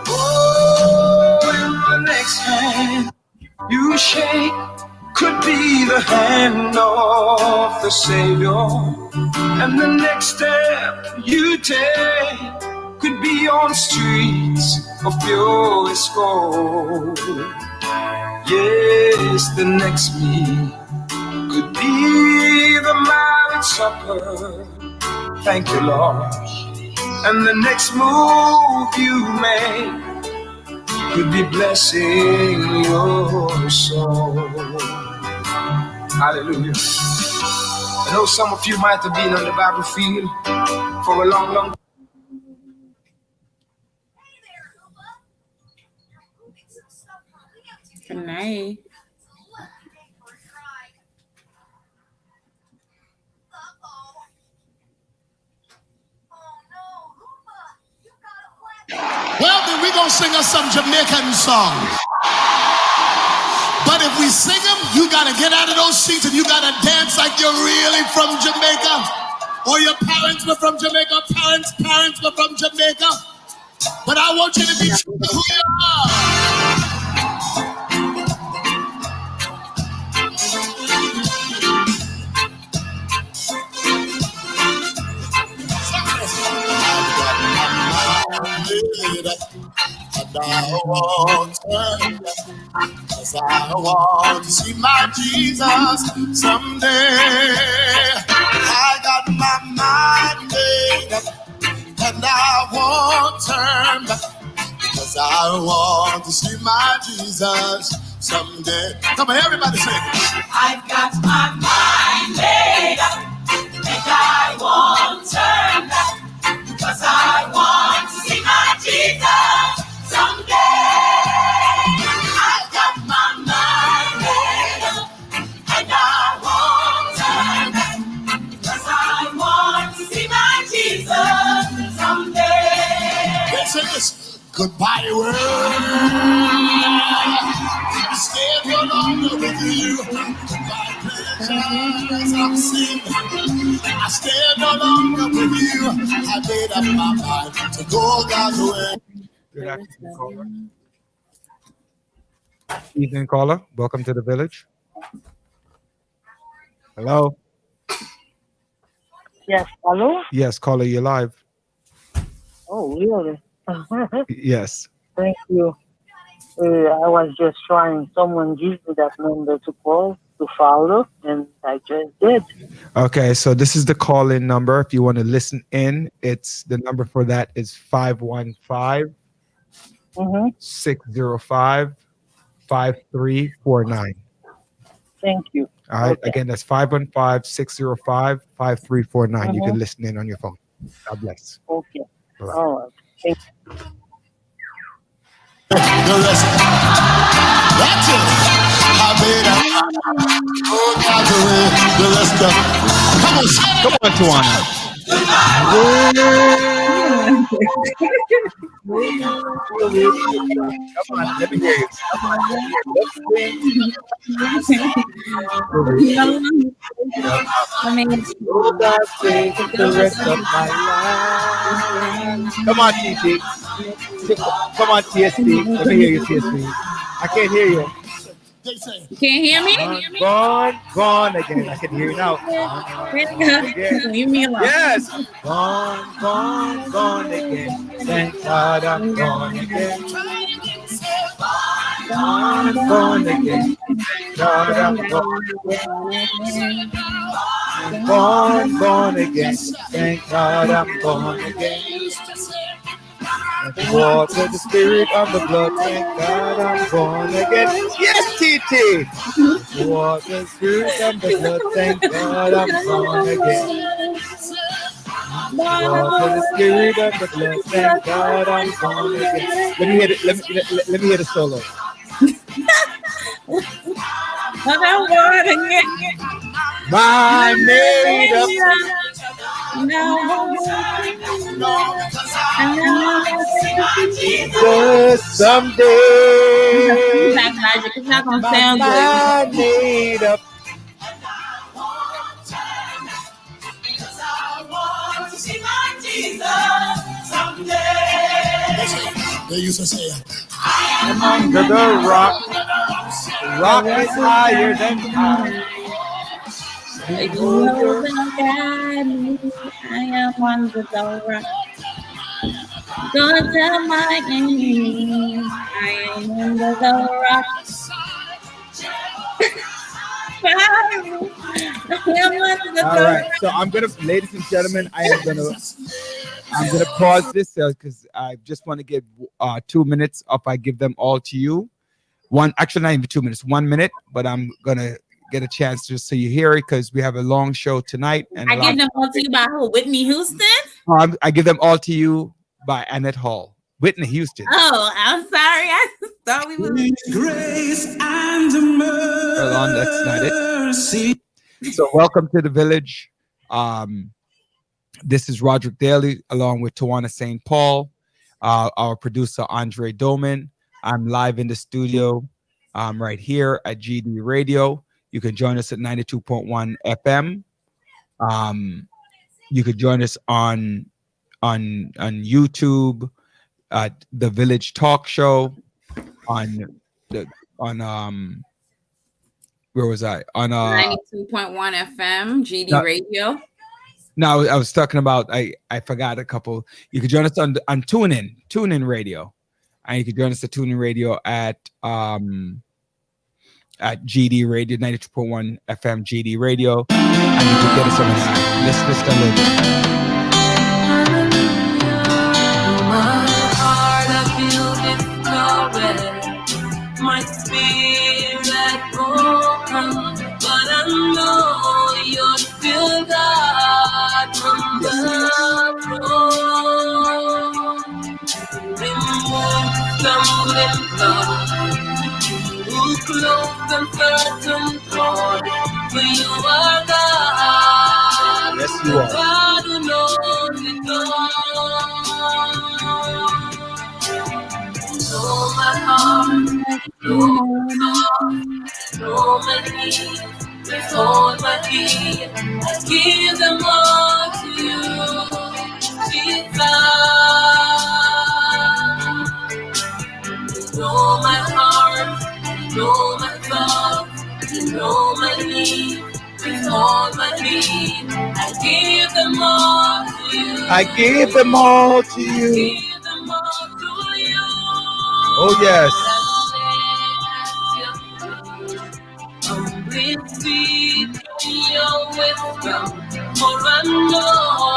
Oh, in the next hand you shake could be the hand of the Savior, and the next step you take could be on streets of purest gold. Yes, the next meal could be the marriage supper. Thank you, Lord. And the next move you make could be blessing your soul. Hallelujah. I know some of you might have been on the battlefield for a long, long time. Good night. Well, then we're going to sing us some Jamaican songs. But if we sing them, you got to get out of those seats and you got to dance like you're really from Jamaica. Or your parents were from Jamaica, parents were from Jamaica. But I want you to be true to who you are. And I won't turn, 'cause I want to see my Jesus someday. I got my mind made up, and I won't turn back, 'cause I want to see my Jesus someday. Come on, everybody sing. I've got my mind made up, and I won't turn back, 'cause I want to see my Jesus someday. I've got my mind made up, and I won't turn back, 'cause I want to see my Jesus someday. Let's sing this. Goodbye, world. Stay no longer with you. Goodbye, pleasures I'm seeing. I stay no longer with you. I made up my mind to go God's way. Good afternoon, caller. Evening, caller. Welcome to the village. Hello. Yes, hello? Yes, caller, you're live. Oh, really? Yes. Thank you. I was just trying. Someone gave me that number to call, to follow, and I just did. Okay, so this is the call-in number. If you want to listen in, it's the number for that is 515-605-5349. Thank you. All right. Okay. Again, that's 515-605-5349. You can listen in on your phone. God bless. Okay. Bye-bye. All right. Thank you. That's it. I made up. Oh, God's way. The rest of. Come on, say it. Come on, Tawana. Come on, let me hear you. The rest of my life. Come on, TT. Come on, TSP. Let me hear you, TSP. I can't hear you. They say. You can't hear me? Gone again. I can hear you now. Leave me alone. Yes. Gone again. Thank God I'm gone again. Gone again. Thank God I'm gone again. Thank God I'm gone again. The water, the spirit of the blood, thank God I'm born again. Yes, TT! The water, the spirit of the blood, thank God I'm born again. The water, the spirit of the blood, thank God I'm born again. Let me hear it. Let me hear the solo. My made up. Just someday. It's not gonna sound good. My made up. See my Jesus someday. They used to say, I'm under the rock. Rock is higher than high. You will guide me. I am under the rock. Don't tell my enemies I am under the rock. I am under the All right, so I'm gonna, ladies and gentlemen, I'm gonna pause this because I just want to give 2 minutes up. I give them all to you. Actually, not even 2 minutes, 1 minute. But I'm gonna get a chance just so you hear it because we have a long show tonight. And I give them all to you by who? Whitney Houston? I give them all to you by Annette Hall. Whitney Houston. Oh, I'm sorry. I thought we was Grace and mercy. Hold on, that's not it. So welcome to the village. This is Roderick Daly along with Tawana St. Paul, our producer Andre Doman. I'm live in the studio right here at GD Radio. You can join us at 92.1 FM. You could join us on YouTube, the Village Talk Show, on where was I? On 92.1 FM, GD Radio. No, I was talking about, I forgot a couple. You could join us on TuneIn Radio. And you could join us at TuneIn Radio at GD Radio, 92.1 FM GD Radio. And you can get us on the Let's listen a little bit. My heart, I feel discouraged. My spirit broken. But I know you're still God from the throne. Remove stumbling block. Who closed the curtain door? For you are God. Yes, you are. God who knows it all. Know my heart, know my thoughts, know my needs, withhold my feet. I give them all to you, Jesus. Know my heart, know my thoughts, you know my needs, withhold my feet. I give them all to you. I gave them all to you. Give them all to you. Oh, yes.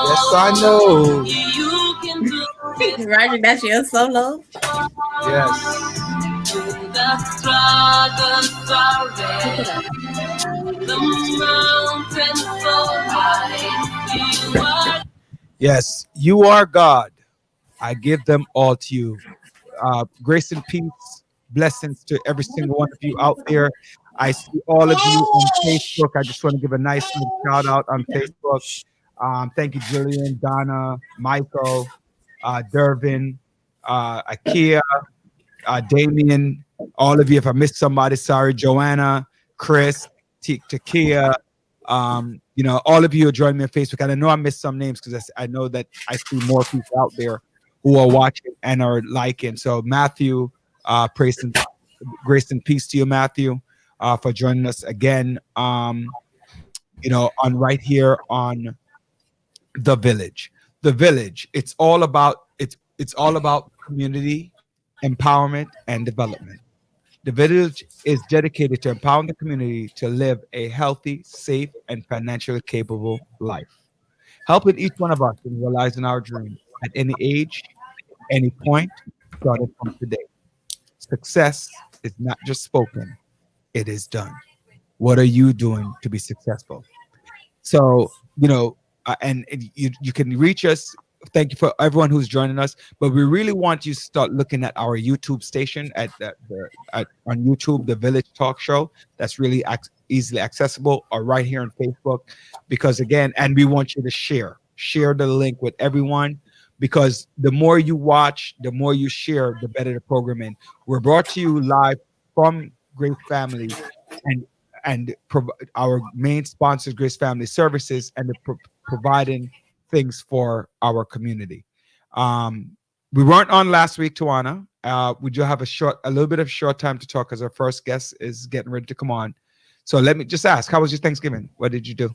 Yes, I know. You can do Roger, that's your solo. Yes. the struggles are red. The mountains so high. You are Yes, you are God. I give them all to you. Grace and peace, blessings to every single one of you out there. I see all of you on Facebook. I just want to give a nice little shout out on Facebook. Thank you, Jillian, Donna, Michael, Dervin, Akia, Damien, all of you. If I missed somebody, sorry. Joanna, Chris, Takia, all of you are joining me on Facebook. And I know I missed some names because I know that I see more people out there who are watching and are liking. So Matthew, grace and peace to you, Matthew, for joining us again. On right here on The Village. The Village. It's all about community empowerment and development. The Village is dedicated to empowering the community to live a healthy, safe, and financially capable life. Helping each one of us in realizing our dreams at any age, any point, starting from today. Success is not just spoken, it is done. What are you doing to be successful? So, and you can reach us. Thank you for everyone who's joining us. But we really want you to start looking at our YouTube station on YouTube, The Village Talk Show. That's really easily accessible, or right here on Facebook. Because again, and we want you to share the link with everyone. Because the more you watch, the more you share, the better the programming. We're brought to you live from Grace Family, and our main sponsor, Grace Family Services, and providing things for our community. We weren't on last week, Tawana. We do have a little bit of short time to talk because our first guest is getting ready to come on. So let me just ask, how was your Thanksgiving? What did you do?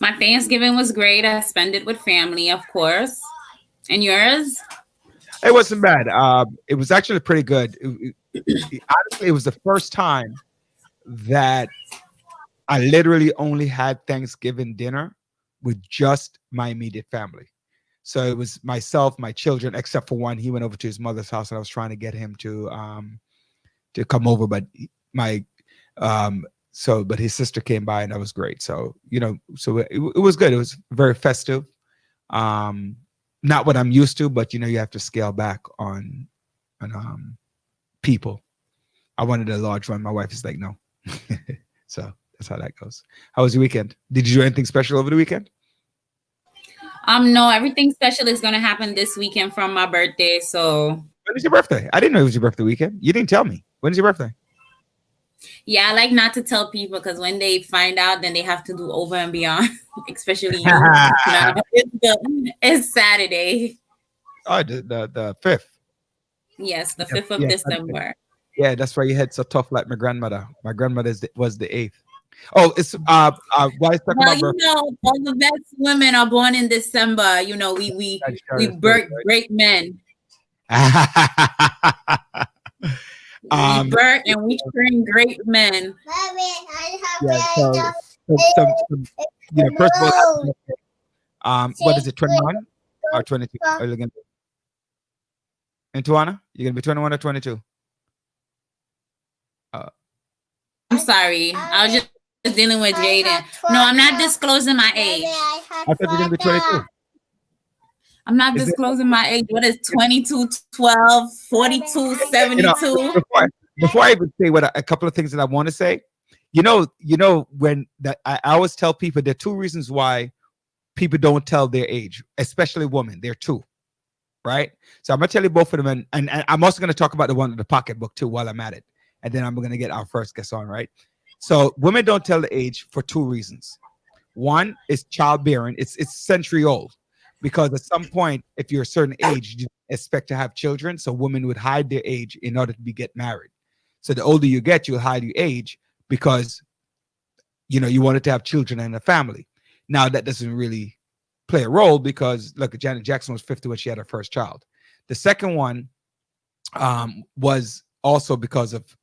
My Thanksgiving was great. I spent it with family, of course. And yours? It wasn't bad. It was actually pretty good. Honestly, it was the first time that I literally only had Thanksgiving dinner with just my immediate family. So it was myself, my children, except for one. He went over to his mother's house, and I was trying to get him to come over, but but his sister came by, and that was great. So it was good. It was very festive. Not what I'm used to, but you have to scale back on people. I wanted a large one. My wife is like, no. So that's how that goes. How was your weekend? Did you do anything special over the weekend? No, everything special is gonna happen this weekend from my birthday. So when is your birthday? I didn't know it was your birthday weekend. You didn't tell me. When is your birthday? yeah, I like not to tell people because when they find out, then they have to do over and beyond. Especially you. No, it's Saturday. Oh, the 5th. Yes, the 5th of December. Yeah, that's why your head's so tough like my grandmother. My grandmother was the 8th. Oh, it's why is talking about birthday? All the best women are born in December. We birth great men. We birth and we train great men. First of all, what is it, 21 or 22? Are you looking? And Tawana, you're gonna be 21 or 22? I'm sorry, I was just dealing with Jaden. No, I'm not disclosing my age. I thought you were gonna be 22. I'm not disclosing my age. What is 22, 12, 42, 72? Before I even say a couple of things that I want to say, when I always tell people there are two reasons why people don't tell their age, especially women. There are two, right? So I'm gonna tell you both of them, and I'm also gonna talk about the one in the pocketbook too while I'm at it, and then I'm gonna get our first guest on, right? So women don't tell the age for two reasons. One is childbearing. It's century old, because at some point, if you're a certain age, you expect to have children. So women would hide their age in order to get married. So the older you get, you'll hide your age because you wanted to have children and a family. Now that doesn't really play a role because look, Janet Jackson was 50 when she had her first child. The second one was also because of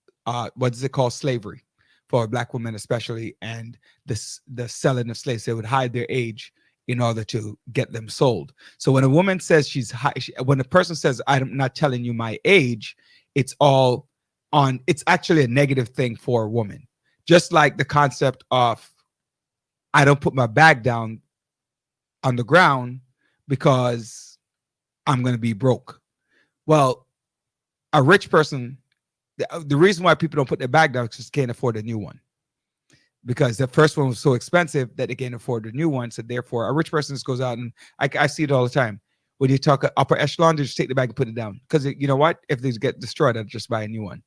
what is it called, slavery for Black women especially, and the selling of slaves. They would hide their age in order to get them sold. So when a woman says when a person says I'm not telling you my age, it's actually a negative thing for a woman. Just like the concept of I don't put my bag down on the ground because I'm going to be broke. Well, a rich person, the reason why people don't put their bag down is because they can't afford a new one. Because the first one was so expensive that they can't afford the new one. So therefore, a rich person just goes out, and I see it all the time. When you talk upper echelon, they just take the bag and put it down. Because you know what? If these get destroyed, I'll just buy a new one.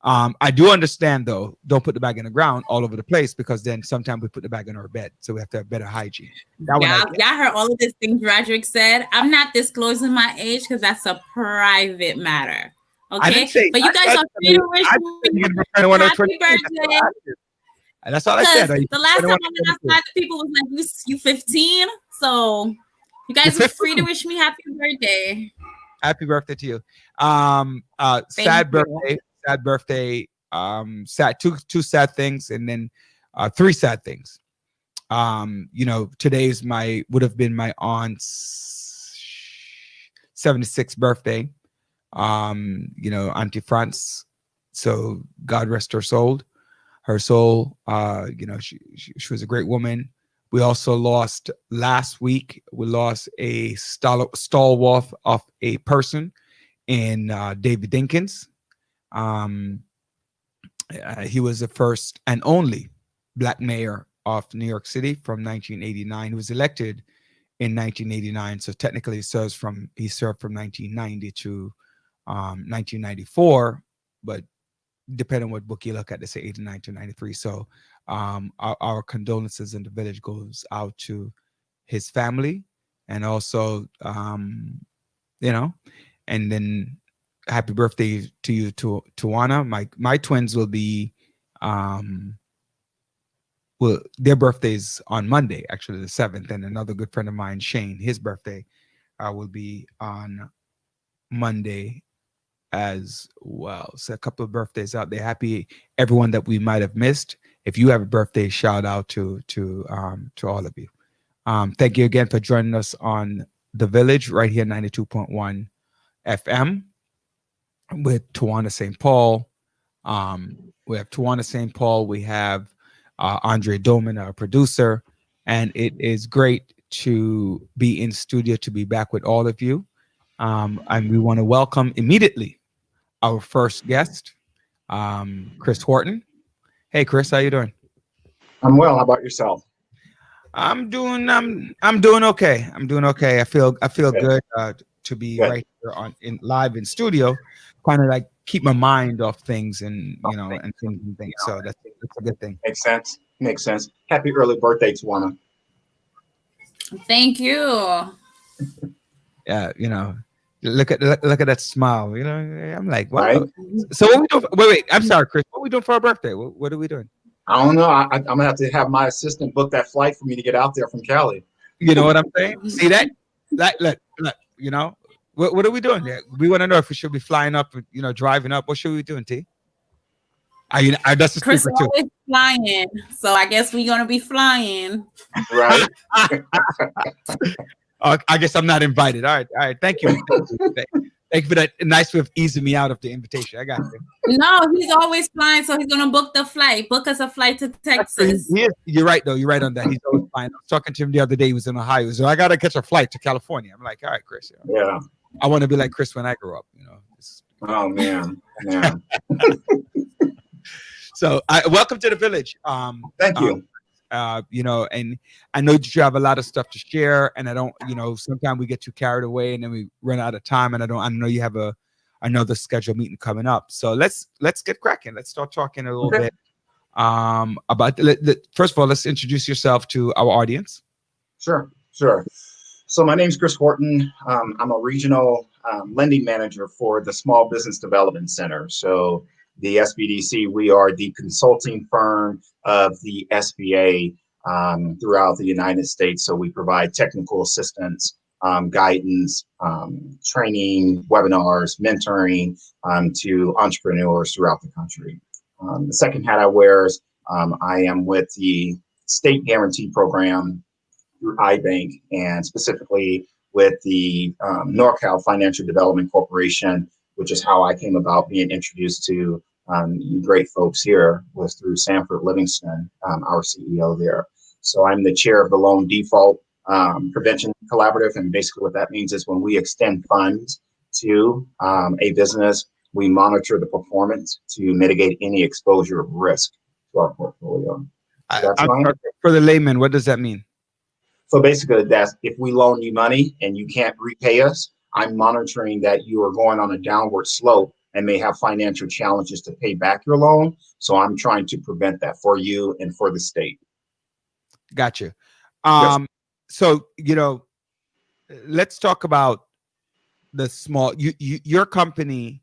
I do understand, though, don't put the bag in the ground all over the place, because then sometimes we put the bag in our bed. So we have to have better hygiene. Y'all heard all of these things Roderick said. I'm not disclosing my age because that's a private matter. Okay? But you guys are free to wish me happy birthday. And that's all I said. The last time I went outside, the people was like, you 15? So you guys are free to wish me happy birthday. Happy birthday to you. Sad birthday. Sad birthday. Two sad things, and then three sad things. Today would have been my aunt's 76th birthday. Auntie France. So God rest her soul. She was a great woman. We also lost last week. We lost a stalwart of a person in David Dinkins. He was the first and only Black mayor of New York City from 1989. He was elected in 1989, so technically he served from 1990 to 1994, but depending on what book you look at, they say 89 to 93. So our condolences in the village goes out to his family, and also and then happy birthday to you, to Tawana. My twins will be, their birthday's on Monday, actually the 7th, and another good friend of mine, Shane, his birthday will be on Monday as well. So a couple of birthdays out there. Happy everyone that we might have missed. If you have a birthday, shout out to all of you. Thank you again for joining us on The Village right here, 92.1 FM with Tawana St. Paul. We have Tawana St. Paul. We have Andre Doman, our producer, and it is great to be in studio, to be back with all of you. And we want to welcome immediately our first guest, Chris Horton. Hey, Chris, how you doing? I'm well. How about yourself? I'm doing okay. I feel good to be right here live in studio, kind of like keep my mind off things and things. So that's a good thing. Makes sense. Happy early birthday, Tawana. Thank you. Yeah, look at that smile. I'm like, wow. Right? So what we doing? Wait. I'm sorry, Chris. What are we doing for our birthday? What are we doing? I don't know. I'm gonna have my assistant book that flight for me to get out there from Cali. You know what I'm saying? See that? Look. What are we doing there? We want to know if we should be flying up, driving up. What should we be doing, T? That's the Chris is too. always flying, so I guess we're gonna be flying. Right. I guess I'm not invited. All right. Thank you. Thank you for that nice way of easing me out of the invitation. I got you. No, he's always flying, so he's gonna book the flight. Book us a flight to Texas. You're right, though. You're right on that. He's always flying. I was talking to him the other day. He was in Ohio. So I got to catch a flight to California. I'm like, all right, Chris. Yeah. I want to be like Chris when I grow up. Oh man. Yeah. So, welcome to the village. Thank you. And I know that you have a lot of stuff to share, and I don't, sometimes we get too carried away and then we run out of time, and I know you have another scheduled meeting coming up. So let's get cracking. Let's start talking a little bit about first of all, let's introduce yourself to our audience. Sure. So my name's Chris Horton. I'm a regional lending manager for the Small Business Development Center. So the SBDC, we are the consulting firm of the SBA throughout the United States. So we provide technical assistance, guidance, training, webinars, mentoring to entrepreneurs throughout the country. The second hat I wear is I am with the State Guarantee Program through iBank, and specifically with the NorCal Financial Development Corporation, which is how I came about being introduced to you great folks here, was through Sanford Livingston, our CEO there. So I'm the chair of the Loan Default Prevention Collaborative, and basically what that means is when we extend funds to a business, we monitor the performance to mitigate any exposure of risk to our portfolio. For the layman, what does that mean? So basically, that's if we loan you money and you can't repay us, I'm monitoring that you are going on a downward slope and may have financial challenges to pay back your loan. So I'm trying to prevent that for you and for the state. Gotcha. Yes. So, let's talk about the small, your company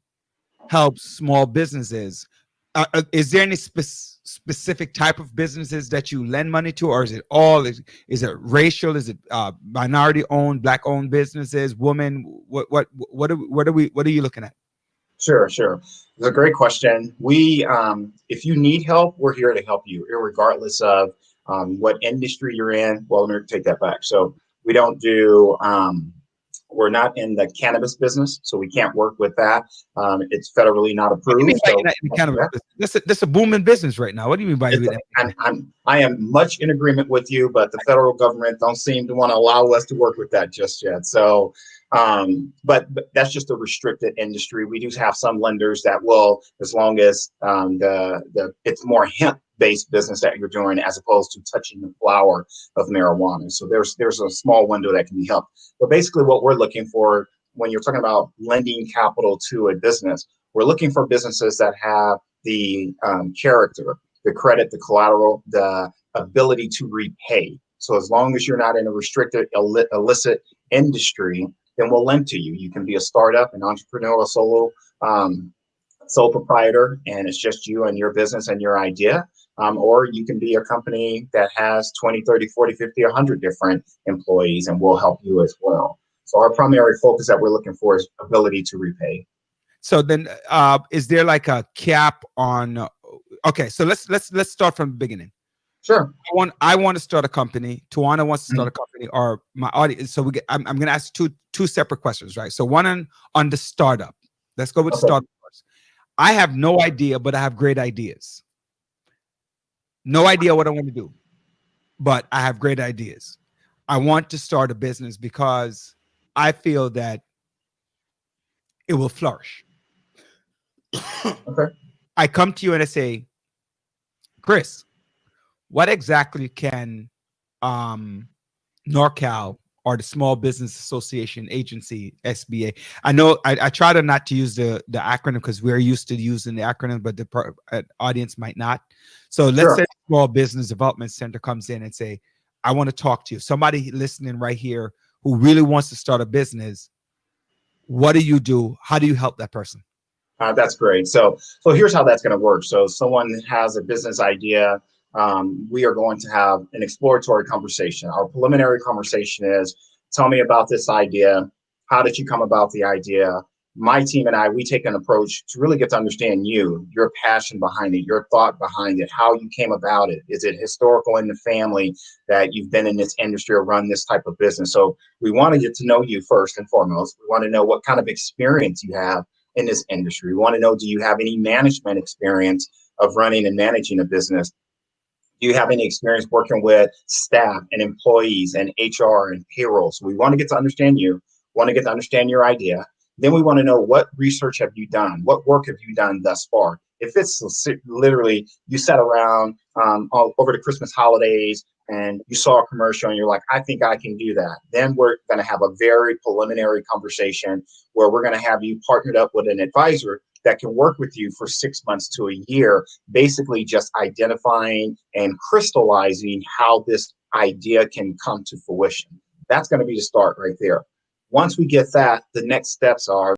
helps small businesses. Is there any specific type of businesses that you lend money to, or is it all? Is it racial? Is it minority-owned, Black-owned businesses? Women? What are you looking at? Sure. It's a great question. We, if you need help, we're here to help you, regardless of what industry you're in. Well, let me take that back. So we don't do. We're not in the cannabis business, so we can't work with that. It's federally not approved. That's a booming business right now. What do you mean by that? I am much in agreement with you, but the federal government don't seem to want to allow us to work with that just yet. So, but that's just a restricted industry. We do have some lenders that will, as long as it's more hemp-based business that you're doing as opposed to touching the flower of marijuana. So there's a small window that can be helped. But basically what we're looking for when you're talking about lending capital to a business, we're looking for businesses that have the character, the credit, the collateral, the ability to repay. So as long as you're not in a restricted illicit industry, then we'll lend to you. You can be a startup, an entrepreneur, a sole proprietor, and it's just you and your business and your idea. Or you can be a company that has 20, 30, 40, 50, 100 different employees, and we'll help you as well. So our primary focus that we're looking for is ability to repay. So then, is there like a cap on? Okay, so let's start from the beginning. Sure. I want to start a company. Tawana wants to start a company, or my audience. So I'm going to ask two separate questions, right? So one on the startup. Let's go with startup first. I have no idea, but I have great ideas. No idea what I want to do, but I have great ideas. I want to start a business because I feel that it will flourish. Okay. I come to you and I say, Chris, what exactly can NorCal or the Small Business Association Agency, SBA? I know I try to not to use the acronym because we're used to using the acronym, but the audience might not. So let's say the Small Business Development Center comes in and say, I want to talk to you. Somebody listening right here who really wants to start a business. What do you do? How do you help that person? That's great. So here's how that's going to work. So someone has a business idea. We are going to have an exploratory conversation. Our preliminary conversation is, tell me about this idea. How did you come about the idea? My team and I, we take an approach to really get to understand you, your passion behind it, your thought behind it, how you came about it. Is it historical in the family that you've been in this industry or run this type of business? So we want to get to know you first and foremost. We want to know what kind of experience you have in this industry. We want to know, do you have any management experience of running and managing a business? Do you have any experience working with staff and employees and HR and payroll? So we want to get to understand you, want to get to understand your idea. Then we want to know, what research have you done? What work have you done thus far? If it's literally you sat around over the Christmas holidays and you saw a commercial and you're like, I think I can do that, then we're going to have a very preliminary conversation where we're going to have you partnered up with an advisor that can work with you for 6 months to a year, basically just identifying and crystallizing how this idea can come to fruition. That's going to be the start right there. Once we get that, the next steps are,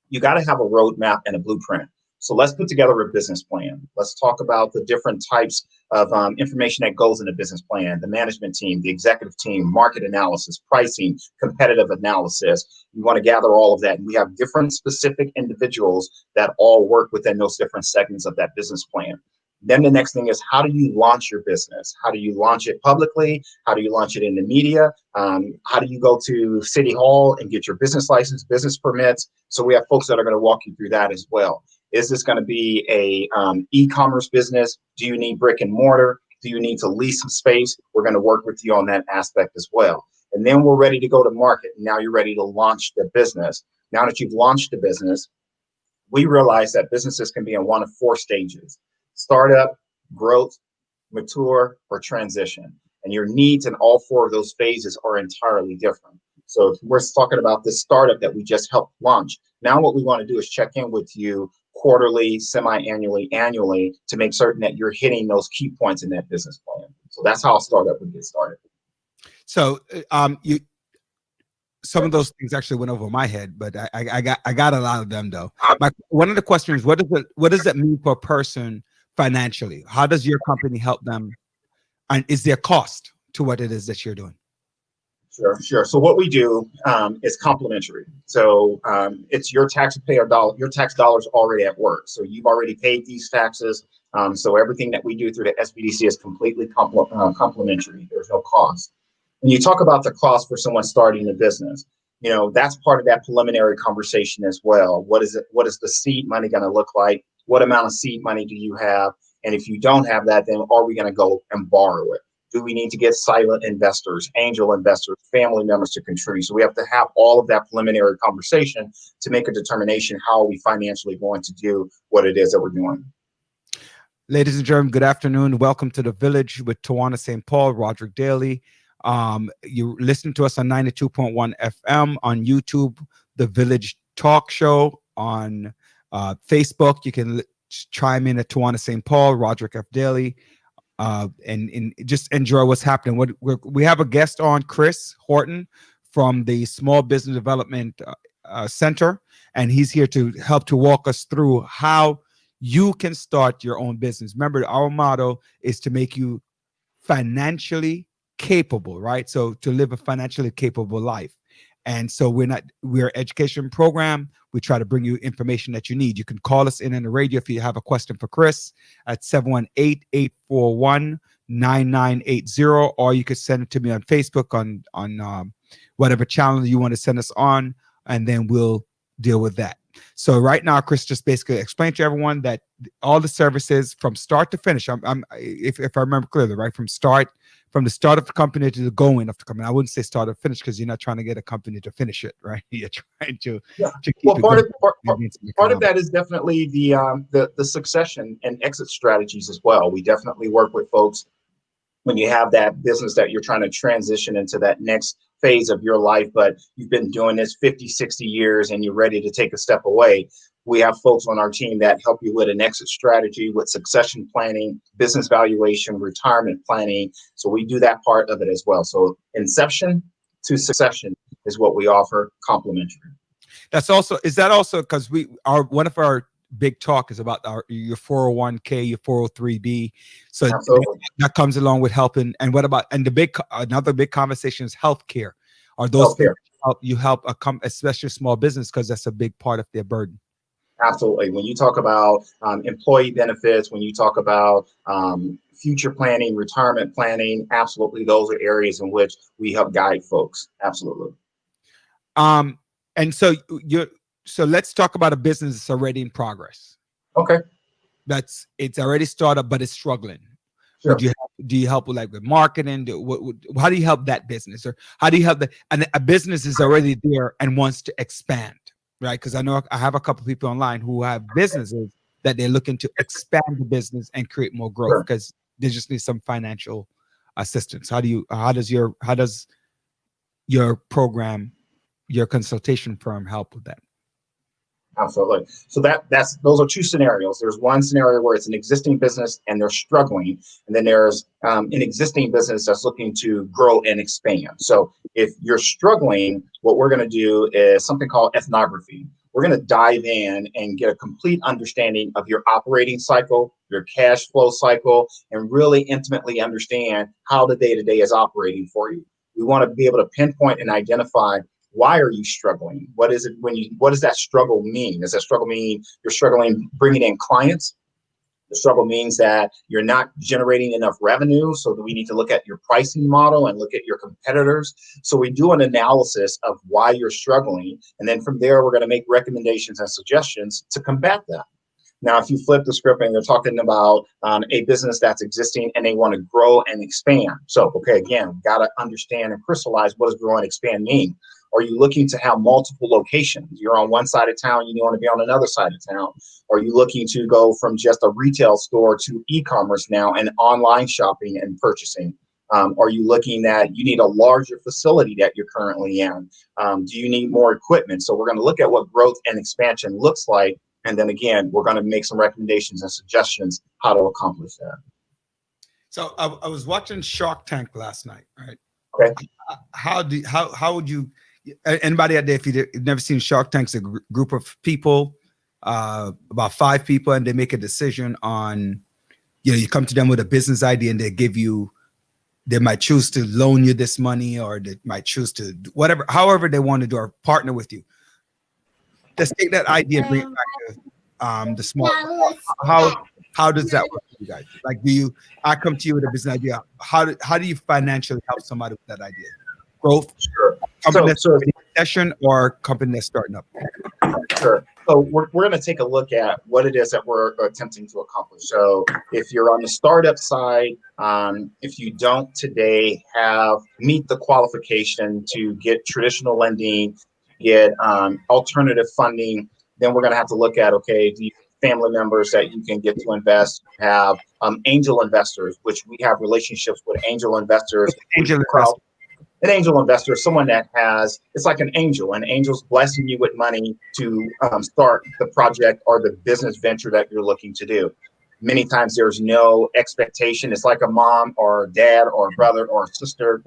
you got to have a roadmap and a blueprint. So let's put together a business plan. Let's talk about the different types of information that goes in a business plan: the management team, the executive team, market analysis, pricing, competitive analysis. We want to gather all of that. And we have different specific individuals that all work within those different segments of that business plan. Then the next thing is, how do you launch your business? How do you launch it publicly? How do you launch it in the media? How do you go to City Hall and get your business license, business permits? So we have folks that are going to walk you through that as well. Is this going to be a e-commerce business? Do you need brick and mortar? Do you need to lease some space? We're going to work with you on that aspect as well. And then we're ready to go to market. Now you're ready to launch the business. Now that you've launched the business, we realize that businesses can be in one of 4 stages: startup, growth, mature, or transition. And your needs in all 4 of those phases are entirely different. So if we're talking about this startup that we just helped launch, now what we want to do is check in with you quarterly, semi-annually, annually, to make certain that you're hitting those key points in that business plan. So that's how a startup would get started. So some of those things actually went over my head, but I got a lot of them though. One of the questions: what does that mean for a person financially? How does your company help them? And is there cost to what it is that you're doing? Sure. So what we do is complementary. So it's your taxpayer dollar, your tax dollars already at work. So you've already paid these taxes. So everything that we do through the SBDC is completely complementary. There's no cost. When you talk about the cost for someone starting a business, that's part of that preliminary conversation as well. What is it? What is the seed money going to look like? What amount of seed money do you have? And if you don't have that, then are we going to go and borrow it? Do we need to get silent investors, angel investors, family members to contribute? So we have to have all of that preliminary conversation to make a determination how are we financially going to do what it is that we're doing. Ladies and gentlemen, good afternoon. Welcome to The Village with Tawana St. Paul, Roderick Daly. You listen to us on 92.1 FM, on YouTube, The Village Talk Show, on Facebook. You can chime in at Tawana St. Paul, Roderick F. Daly. And just enjoy what's happening. We have a guest on, Chris Horton from the Small Business Development Center, and he's here to help to walk us through how you can start your own business. Remember, our motto is to make you financially capable, right? So to live a financially capable life. And so we're an education program. We try to bring you information that you need. You can call us in the radio if you have a question for Chris at 718-841-9980, or you could send it to me on Facebook on whatever channel you want to send us on, and then we'll deal with that. So right now, Chris just basically explained to everyone that all the services from start to finish, if I remember clearly, right, from the start of the company to the going of the company. I wouldn't say start or finish because you're not trying to get a company to finish it, right? You're trying to keep well, it part going. of that is definitely the succession and exit strategies as well. We definitely work with folks when you have that business that you're trying to transition into that next phase of your life, but you've been doing this 50, 60 years and you're ready to take a step away. We have folks on our team that help you with an exit strategy, with succession planning, business valuation, retirement planning. So we do that part of it as well. So inception to succession is what we offer, complimentary. Is that also because one of our big talk is about your 401k, your 403b. So that comes along with helping. And what about, and another big conversation is healthcare. Are those things help especially small business, because that's a big part of their burden? Absolutely. When you talk about employee benefits, when you talk about future planning, retirement planning, absolutely, those are areas in which we help guide folks. Absolutely. And so let's talk about a business that's already in progress. Okay. It's already started, but it's struggling. Sure. Do you help with marketing? How do you help that business, or how do you help and a business is already there and wants to expand, right? Because I know I have a couple of people online who have businesses that they're looking to expand the business and create more growth because they just need some financial assistance. How does your program, your consultation firm help with that? Absolutely. So those are two scenarios. There's one scenario where it's an existing business and they're struggling, and then there's an existing business that's looking to grow and expand. So if you're struggling, what we're going to do is something called ethnography. We're going to dive in and get a complete understanding of your operating cycle, your cash flow cycle, and really intimately understand how the day-to-day is operating for you. We want to be able to pinpoint and identify, why are you struggling? What does that struggle mean? Does that struggle mean you're struggling bringing in clients? The struggle means that you're not generating enough revenue, so that we need to look at your pricing model and look at your competitors. So we do an analysis of why you're struggling, and then from there, we're going to make recommendations and suggestions to combat that. Now, if you flip the script and you're talking about a business that's existing and they want to grow and expand. So, okay, again, we've got to understand and crystallize, what does grow and expand mean? Are you looking to have multiple locations? You're on one side of town, you want to be on another side of town. Are you looking to go from just a retail store to e-commerce now and online shopping and purchasing? Are you looking that you need a larger facility that you're currently in? Do you need more equipment? So we're going to look at what growth and expansion looks like. And then again, we're going to make some recommendations and suggestions how to accomplish that. So I was watching Shark Tank last night, right? Okay. How would you, anybody out there, if you've never seen Shark Tank, it's a group of people, about 5 people, and they make a decision on, you come to them with a business idea and they might choose to loan you this money, or they might choose to however they want to do, or partner with you. Let's take that idea and bring it back to the small. How does that work for you guys? Like, I come to you with a business idea. How do you financially help somebody with that idea? Growth, sure. Company that's in session, or company that's starting up? Sure. So we're going to take a look at what it is that we're attempting to accomplish. So if you're on the startup side, if you don't today meet the qualification to get traditional lending, get alternative funding, then we're going to have to look at, okay, do you have family members that you can get to invest? Have angel investors, which we have relationships with angel investors. An angel investor is someone that it's like an angel's blessing you with money to start the project or the business venture that you're looking to do. Many times there's no expectation. It's like a mom or dad or brother or sister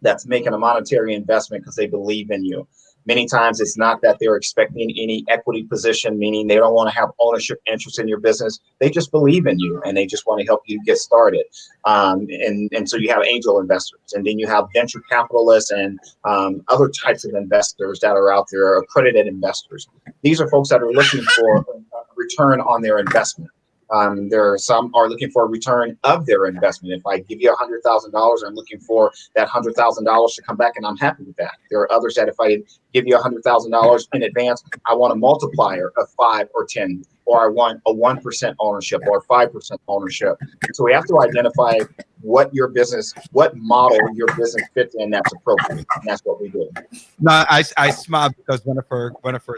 that's making a monetary investment because they believe in you. Many times it's not that they're expecting any equity position, meaning they don't want to have ownership interest in your business. They just believe in you and they just want to help you get started. And so you have angel investors, and then you have venture capitalists and other types of investors that are out there, accredited investors. These are folks that are looking for a return on their investment. There are some are looking for a return of their investment. If I give you $100,000, I'm looking for that $100,000 to come back, and I'm happy with that. There are others that if I give you $100,000 in advance, I want a multiplier of 5 or 10, or I want a 1% ownership or 5% ownership. So we have to identify what your business, what model your business fits in that's appropriate, and that's what we do. No, I smiled because one of her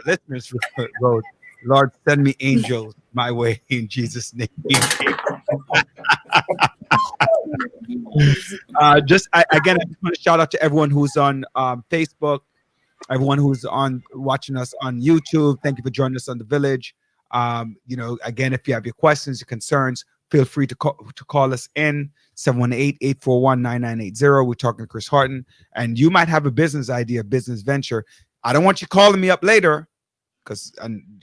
listeners wrote, "Lord, send me angels my way in Jesus' name." I just want to shout out to everyone who's on Facebook, everyone who's watching us on YouTube. Thank you for joining us on The Village. Again, if you have your questions, your concerns, feel free to call us in 718-841-9980. We're talking to Chris Horton, and you might have a business idea, business venture. I don't want you calling me up later, because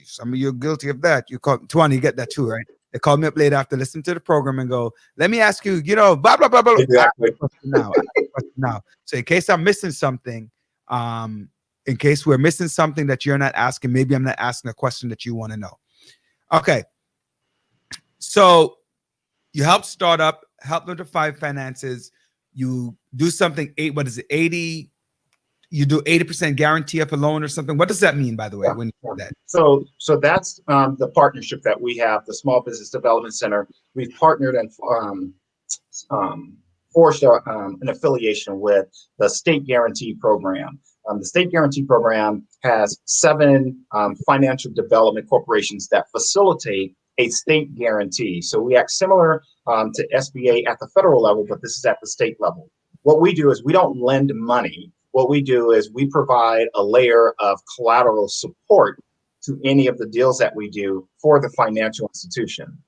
some of you are guilty of that. You call Tuan, you get that too, right? They call me up later after listening to the program and go, "Let me ask you, blah blah blah blah." Exactly. Now, so in case I'm missing something, in case we're missing something that you're not asking, maybe I'm not asking a question that you want to know. Okay. So you help startup, help them to find finances. You do something. 80. You do 80% guarantee of a loan or something. What does that mean, by the way, when you do that? So that's the partnership that we have, the Small Business Development Center. We've partnered and forged an affiliation with the State Guarantee Program. The State Guarantee Program has 7 financial development corporations that facilitate a state guarantee. So we act similar to SBA at the federal level, but this is at the state level. What we do is we don't lend money. What we do is we provide a layer of collateral support to any of the deals that we do for the financial institution.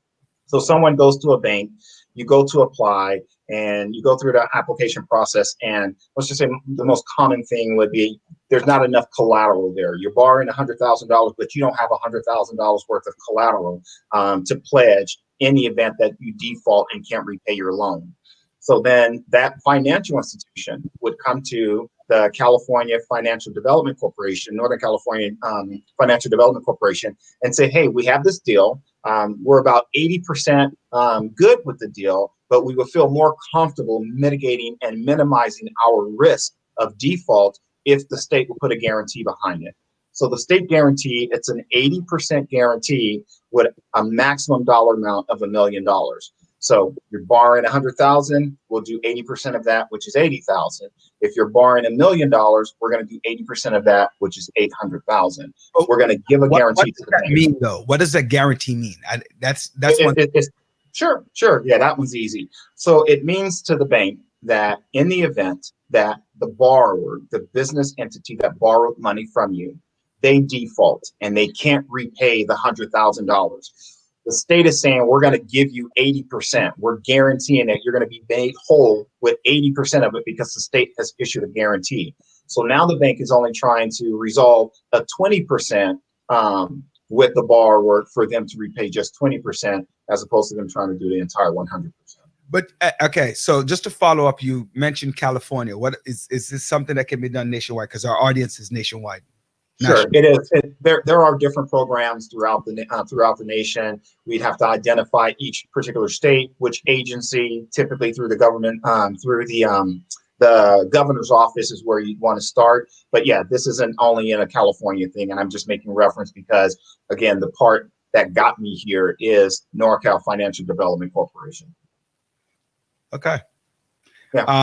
So someone goes to a bank, you go to apply, and you go through the application process, and let's just say the most common thing would be there's not enough collateral there. You're borrowing $100,000, but you don't have $100,000 worth of collateral to pledge in the event that you default and can't repay your loan. So then that financial institution would come to the California Financial Development Corporation, Northern California Financial Development Corporation, and say, "Hey, we have this deal. We're about 80% good with the deal, but we will feel more comfortable mitigating and minimizing our risk of default if the state will put a guarantee behind it." So the state guarantee, it's an 80% guarantee with a maximum dollar amount of $1 million. So you're borrowing $100,000, we'll do 80% of that, which is $80,000. If you're borrowing $1 million, we're going to do 80% of that, which is $800,000. We're going to give a guarantee to the bank. What does that mean, though? What does that guarantee mean? That's one. Sure. Yeah, that one's easy. So it means to the bank that in the event that the borrower, the business entity that borrowed money from you, they default and they can't repay the $100,000. The state is saying, we're going to give you 80%. We're guaranteeing that you're going to be made whole with 80% of it because the state has issued a guarantee. So now the bank is only trying to resolve a 20% with the borrower for them to repay just 20%, as opposed to them trying to do the entire 100%. But okay, so just to follow up, you mentioned California. What is this something that can be done nationwide? Because our audience is nationwide. Sure, it is. There are different programs throughout the nation. We'd have to identify each particular state, which agency, typically through the government, through the governor's office is where you'd want to start. But yeah, this isn't only in a California thing, and I'm just making reference because, again, the part that got me here is NorCal Financial Development Corporation. Okay. Yeah.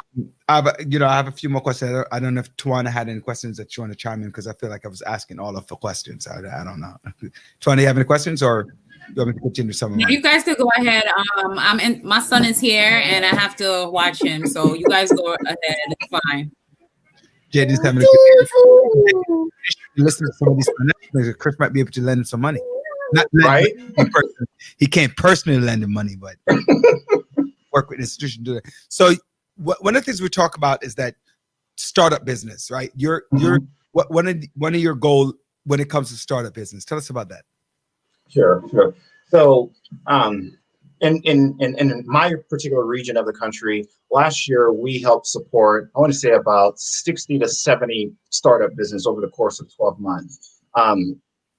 I have a few more questions. I don't know if Tawana had any questions that you want to chime in, because I feel like I was asking all of the questions. I don't know. Tawana, you have any questions, or you want me to continue some of mine? You guys could go ahead. My son is here and I have to watch him. So you guys go ahead. It's fine. JD's having listen to some of these financial. Chris might be able to lend him some money. Not right. He can't personally lend him money, but work with institutions to do that. So one of the things we talk about is that startup business, right? You're one of your goals when it comes to startup business. Tell us about that. Sure. So, in my particular region of the country, last year we helped support, I want to say about 60 to 70 startup business over the course of 12 months.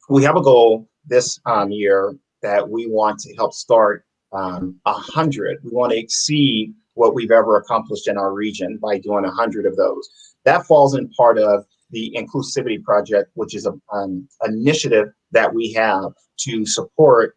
We have a goal this year that we want to help start 100. We want to exceed what we've ever accomplished in our region by doing 100 of those. That falls in part of the Inclusivity Project, which is an initiative that we have to support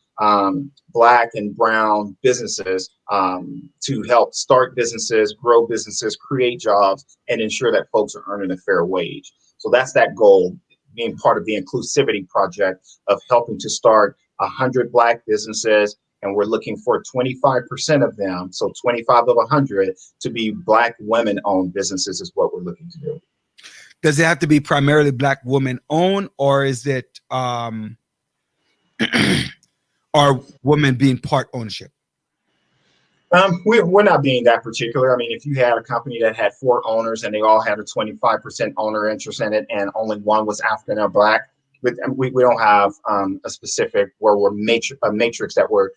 Black and Brown businesses to help start businesses, grow businesses, create jobs, and ensure that folks are earning a fair wage. So that's that goal, being part of the Inclusivity Project of helping to start 100 Black businesses. And we're looking for 25% of them, so 25 of 100, to be Black women-owned businesses is what we're looking to do. Does it have to be primarily Black women-owned, or is it are women being part ownership? We're not being that particular. I mean, if you had a company that had 4 owners and they all had a 25% owner interest in it, and only one was African or Black, we don't have a specific where we're a matrix that we're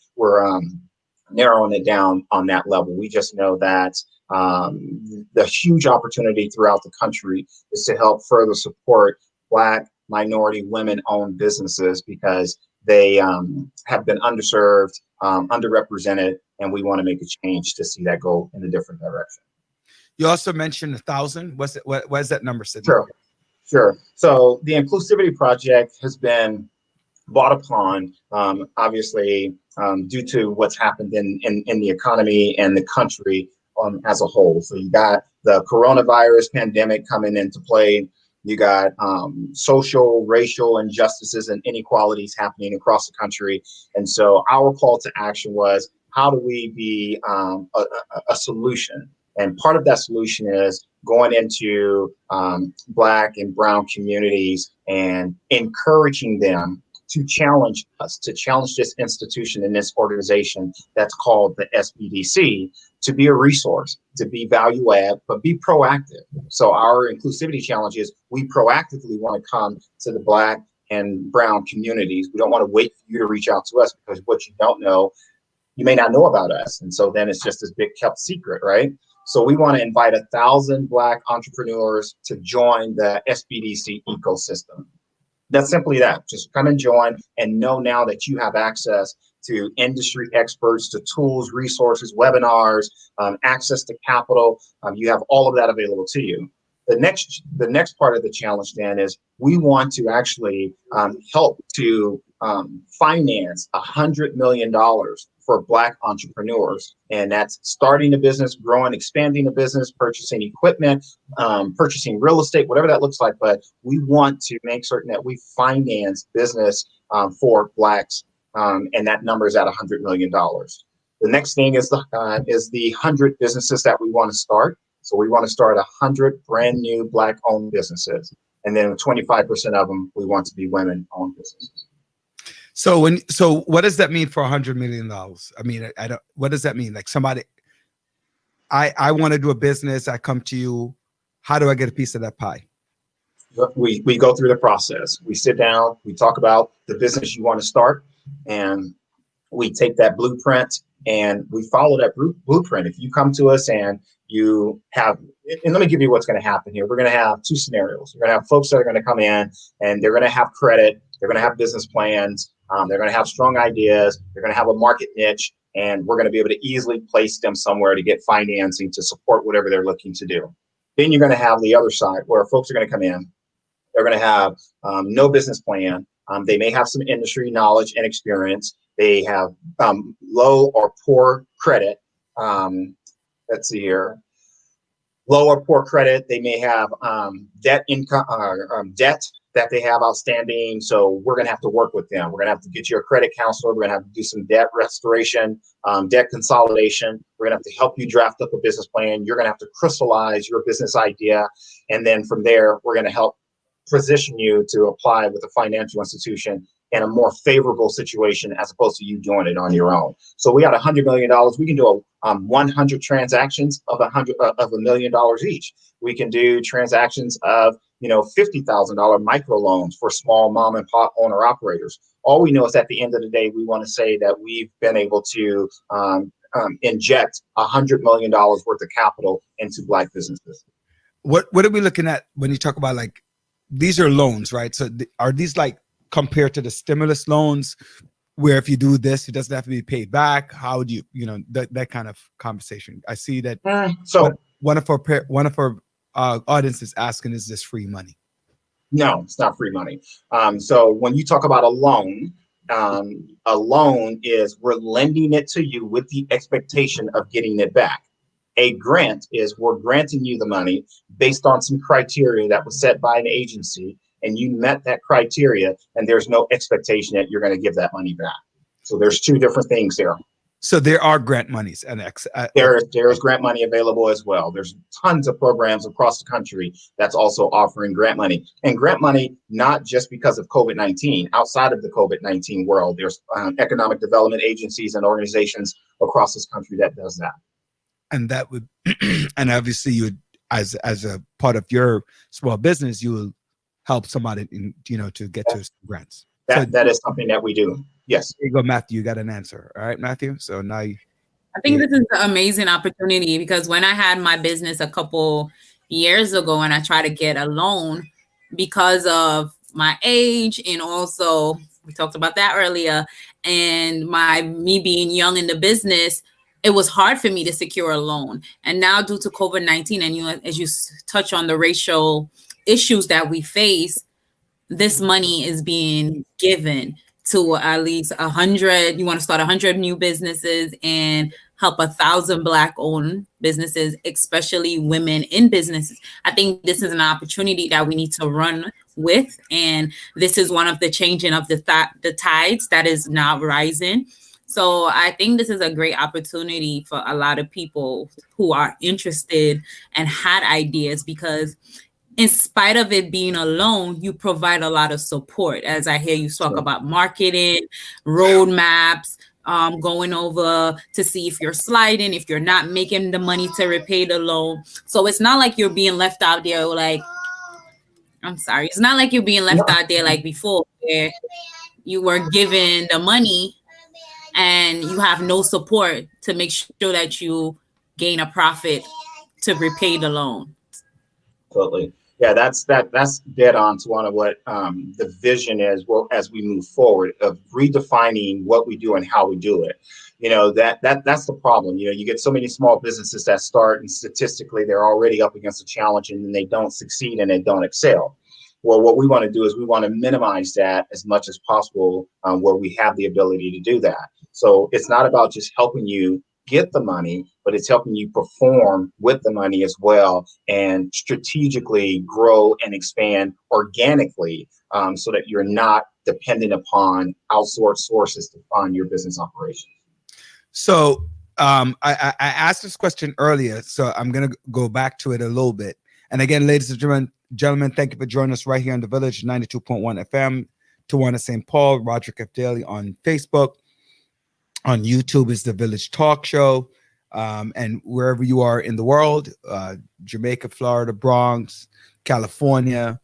narrowing it down on that level. We just know that the huge opportunity throughout the country is to help further support Black, minority, women-owned businesses because they have been underserved, underrepresented, and we want to make a change to see that go in a different direction. You also mentioned 1,000. What is that number? Sure. So the Inclusivity Project has been brought upon, obviously, due to what's happened in the economy and the country as a whole. So you got the coronavirus pandemic coming into play. You got social, racial injustices and inequalities happening across the country. And so our call to action was, how do we be a solution? And part of that solution is going into Black and Brown communities and encouraging them to challenge us, to challenge this institution and this organization that's called the SBDC, to be a resource, to be value add, but be proactive. So our Inclusivity Challenge is we proactively want to come to the Black and Brown communities. We don't want to wait for you to reach out to us, because what you don't know, you may not know about us. And so then it's just this big kept secret, right? So we want to invite 1,000 Black entrepreneurs to join the SBDC ecosystem. That's simply that. Just come and join and know now that you have access to industry experts, to tools, resources, webinars, access to capital. You have all of that available to you. The next part of the challenge then is we want to actually help to finance $100 million for Black entrepreneurs. And that's starting a business, growing, expanding a business, purchasing equipment, purchasing real estate, whatever that looks like. But we want to make certain that we finance business for Blacks, and that number is at $100 million. The next thing is the 100 businesses that we want to start. So we want to start 100 brand new Black-owned businesses. And then 25% of them, we want to be women-owned businesses. So what does that mean for $100 million? I mean, what does that mean? Like somebody, I want to do a business. I come to you. How do I get a piece of that pie? We go through the process. We sit down, we talk about the business you want to start, and we take that blueprint and we follow that blueprint. If you come to us and you have, and let me give you what's going to happen here. We're going to have 2 scenarios. We're going to have folks that are going to come in and they're going to have credit. They're going to have business plans. They're going to have strong ideas. They're going to have a market niche, and we're going to be able to easily place them somewhere to get financing to support whatever they're looking to do. Then you're going to have the other side where folks are going to come in. They're going to have no business plan. They may have some industry knowledge and experience. They have low or poor credit. Let's see here. Low or poor credit. They may have debt that they have outstanding. So we're going to have to work with them. We're going to have to get you a credit counselor. We're going to have to do some debt restoration, debt consolidation. We're going to have to help you draft up a business plan. You're going to have to crystallize your business idea. And then from there, we're going to help position you to apply with a financial institution in a more favorable situation as opposed to you doing it on your own. So we got $100 million. We can do 100 transactions of $1 million each. We can do transactions of $50,000 micro loans for small mom and pop owner operators. All we know is at the end of the day, we want to say that we've been able to inject $100 million worth of capital into Black businesses. What are we looking at when you talk about, like, these are loans, right? So are these like compared to the stimulus loans, where if you do this, it doesn't have to be paid back? How do you, that kind of conversation? I see that. So one of our audience is asking, is this free money? No, it's not free money. So when you talk about a loan is we're lending it to you with the expectation of getting it back. A grant is we're granting you the money based on some criteria that was set by an agency, and you met that criteria, and there's no expectation that you're going to give that money back. So there's two different things there. So there are grant monies, and there's grant money available as well. There's tons of programs across the country that's also offering grant money, and grant money not just because of COVID-19. Outside of the COVID-19 world, there's economic development agencies and organizations across this country that does that. And that would, and obviously you would, as a part of your small business, you will help somebody to get to grants. That is something that we do. Yes. There you go, Matthew. You got an answer. All right, Matthew. So now I think this is an amazing opportunity, because when I had my business a couple years ago and I tried to get a loan, because of my age, and also we talked about that earlier, and me being young in the business, it was hard for me to secure a loan. And now, due to COVID-19, and as you touch on the racial issues that we face, this money is being given to at least 100. You want to start 100 new businesses and help 1,000 Black-owned businesses, especially women in businesses. I think this is an opportunity that we need to run with, and this is one of the changing of the tides that is now rising. So I think this is a great opportunity for a lot of people who are interested and had ideas, because in spite of it being a loan, you provide a lot of support. As I hear you talk about marketing, roadmaps, going over to see if you're sliding, if you're not making the money to repay the loan. So it's not like you're being left out there like, it's not like you're being left out there like before, where you were given the money and you have no support to make sure that you gain a profit to repay the loan. Totally. Yeah, that's dead on to one of what the vision is. Well, as we move forward, of redefining what we do and how we do it. That's the problem. You get so many small businesses that start, and statistically they're already up against a challenge, and then they don't succeed and they don't excel. Well, what we want to do is we want to minimize that as much as possible, where we have the ability to do that. So it's not about just helping you get the money, but it's helping you perform with the money as well, and strategically grow and expand organically, so that you're not dependent upon outsourced sources to fund your business operations. So I asked this question earlier, so I'm going to go back to it a little bit. And again, ladies and gentlemen, thank you for joining us right here in The Village, 92.1 FM, Tawana St. Paul, Roderick F. Daly on Facebook. On YouTube is The Village Talk Show. And wherever you are in the world, Jamaica, Florida, Bronx, California,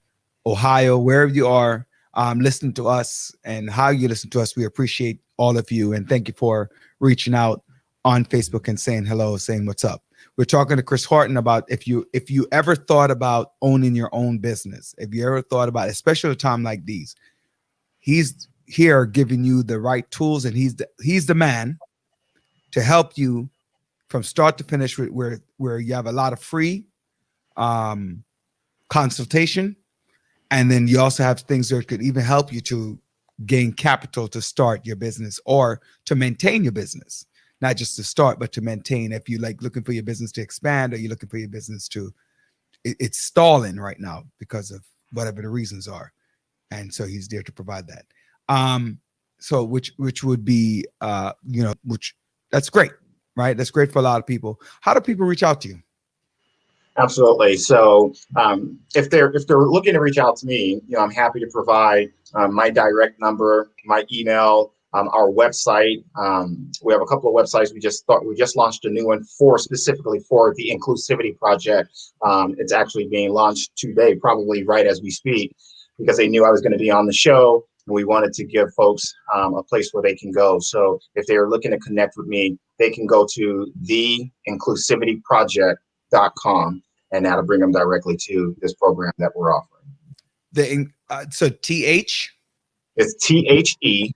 Ohio, wherever you are, listening to us and how you listen to us, we appreciate all of you. And thank you for reaching out on Facebook and saying hello, saying what's up. We're talking to Chris Horton about if you ever thought about owning your own business, if you ever thought about, especially at a time like these, he's here giving you the right tools, and he's the man to help you from start to finish, where you have a lot of free consultation, and then you also have things that could even help you to gain capital to start your business or to maintain your business. Not just to start, but to maintain. If you like looking for your business to expand, or you're looking for your business it's stalling right now because of whatever the reasons are. And so he's there to provide that. So which would be, which that's great, right? That's great for a lot of people. How do people reach out to you? Absolutely. So if they're looking to reach out to me, I'm happy to provide my direct number, my email, our website. We have a couple of websites. We just launched a new one specifically for the Inclusivity Project. It's actually being launched today, probably right as we speak, because they knew I was going to be on the show. And we wanted to give folks a place where they can go. So if they are looking to connect with me, they can go to theinclusivityproject.com, and that'll bring them directly to this program that we're offering. So TH? It's THE,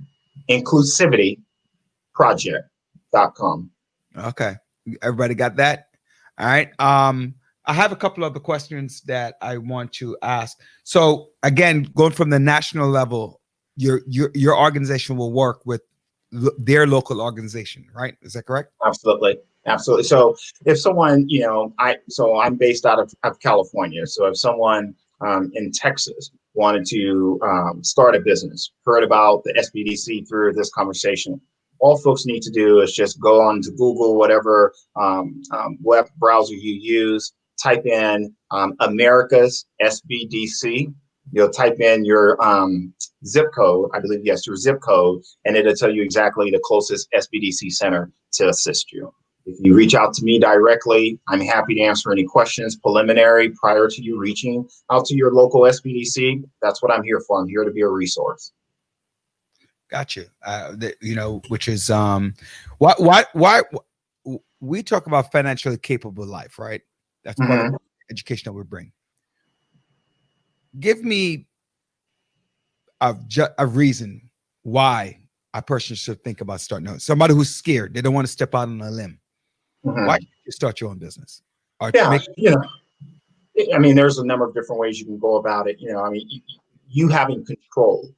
inclusivityproject.com. Okay. Everybody got that? All right. I have a couple other questions that I want to ask. So again, going from the national level, your organization will work with their local organization, right? Is that correct? Absolutely. So if someone, I'm based out of California. So if someone in Texas wanted to start a business, heard about the SBDC through this conversation, all folks need to do is just go on to Google, whatever web browser you use, type in America's SBDC. You'll type in your zip code, I believe, yes, your zip code, and it'll tell you exactly the closest SBDC center to assist you. If you reach out to me directly, I'm happy to answer any questions preliminary prior to you reaching out to your local SBDC. That's what I'm here for. I'm here to be a resource. Gotcha. Which is why we talk about financially capable life, right? That's part of the education that we bring. Give me a reason why a person should think about starting. Somebody who's scared, they don't want to step out on a limb. Why should you start your own business? There's a number of different ways you can go about it. You having control.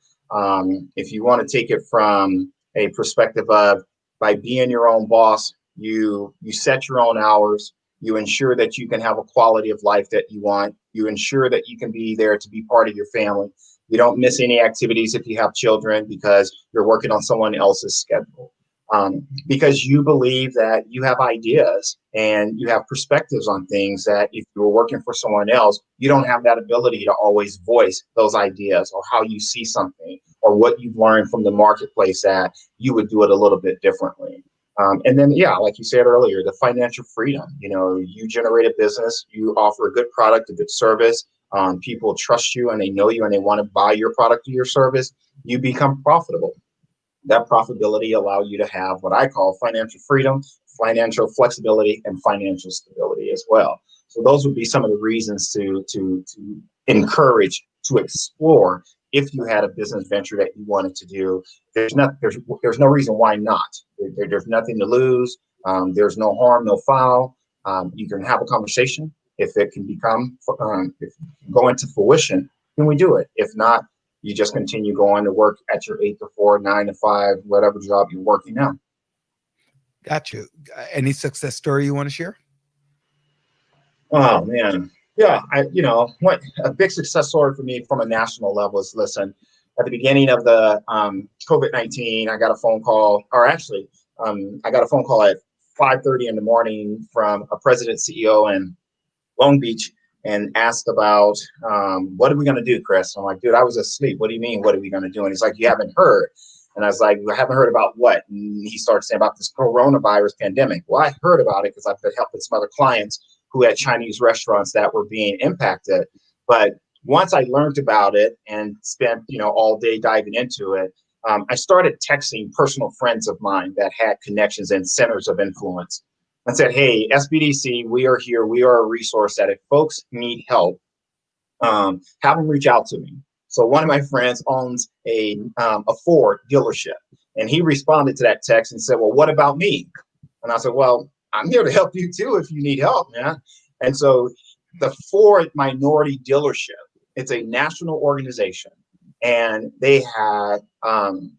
If you want to take it from a perspective of, by being your own boss, you set your own hours, you ensure that you can have a quality of life that you want, you ensure that you can be there to be part of your family. You don't miss any activities if you have children because you're working on someone else's schedule. Because you believe that you have ideas and you have perspectives on things that if you were working for someone else, you don't have that ability to always voice those ideas or how you see something or what you've learned from the marketplace, that you would do it a little bit differently. And then, like you said earlier, the financial freedom. You generate a business, you offer a good product, a good service. People trust you and they know you and they want to buy your product or your service. You become profitable. That profitability allows you to have what I call financial freedom, financial flexibility, and financial stability as well. So those would be some of the reasons to encourage, to explore if you had a business venture that you wanted to do. There's no reason why not. There's nothing to lose. There's no harm, no foul. You can have a conversation. If it can go into fruition, then we do it. If not, you just continue going to work at your 8 to 4, 9 to 5, whatever job you're working now. Got you. Any success story you want to share? Oh man, yeah. What a big success story for me from a national level is, listen, at the beginning of the COVID-19, I got a phone call, I got a phone call at 5:30 in the morning from a president CEO in Long Beach, and asked about, what are we going to do, Chris? I'm like, dude, I was asleep. What do you mean, what are we going to do? And he's like, you haven't heard. And I was like, I haven't heard about what? And he started saying about this coronavirus pandemic. Well, I heard about it because I've been helping some other clients who had Chinese restaurants that were being impacted. But once I learned about it and spent, all day diving into it, I started texting personal friends of mine that had connections in centers of influence. And said, hey, SBDC, we are here. We are a resource that if folks need help, have them reach out to me. So one of my friends owns a Ford dealership, and he responded to that text and said, well, what about me? And I said, well, I'm here to help you too if you need help, man. And so the Ford Minority Dealership, it's a national organization, and they had between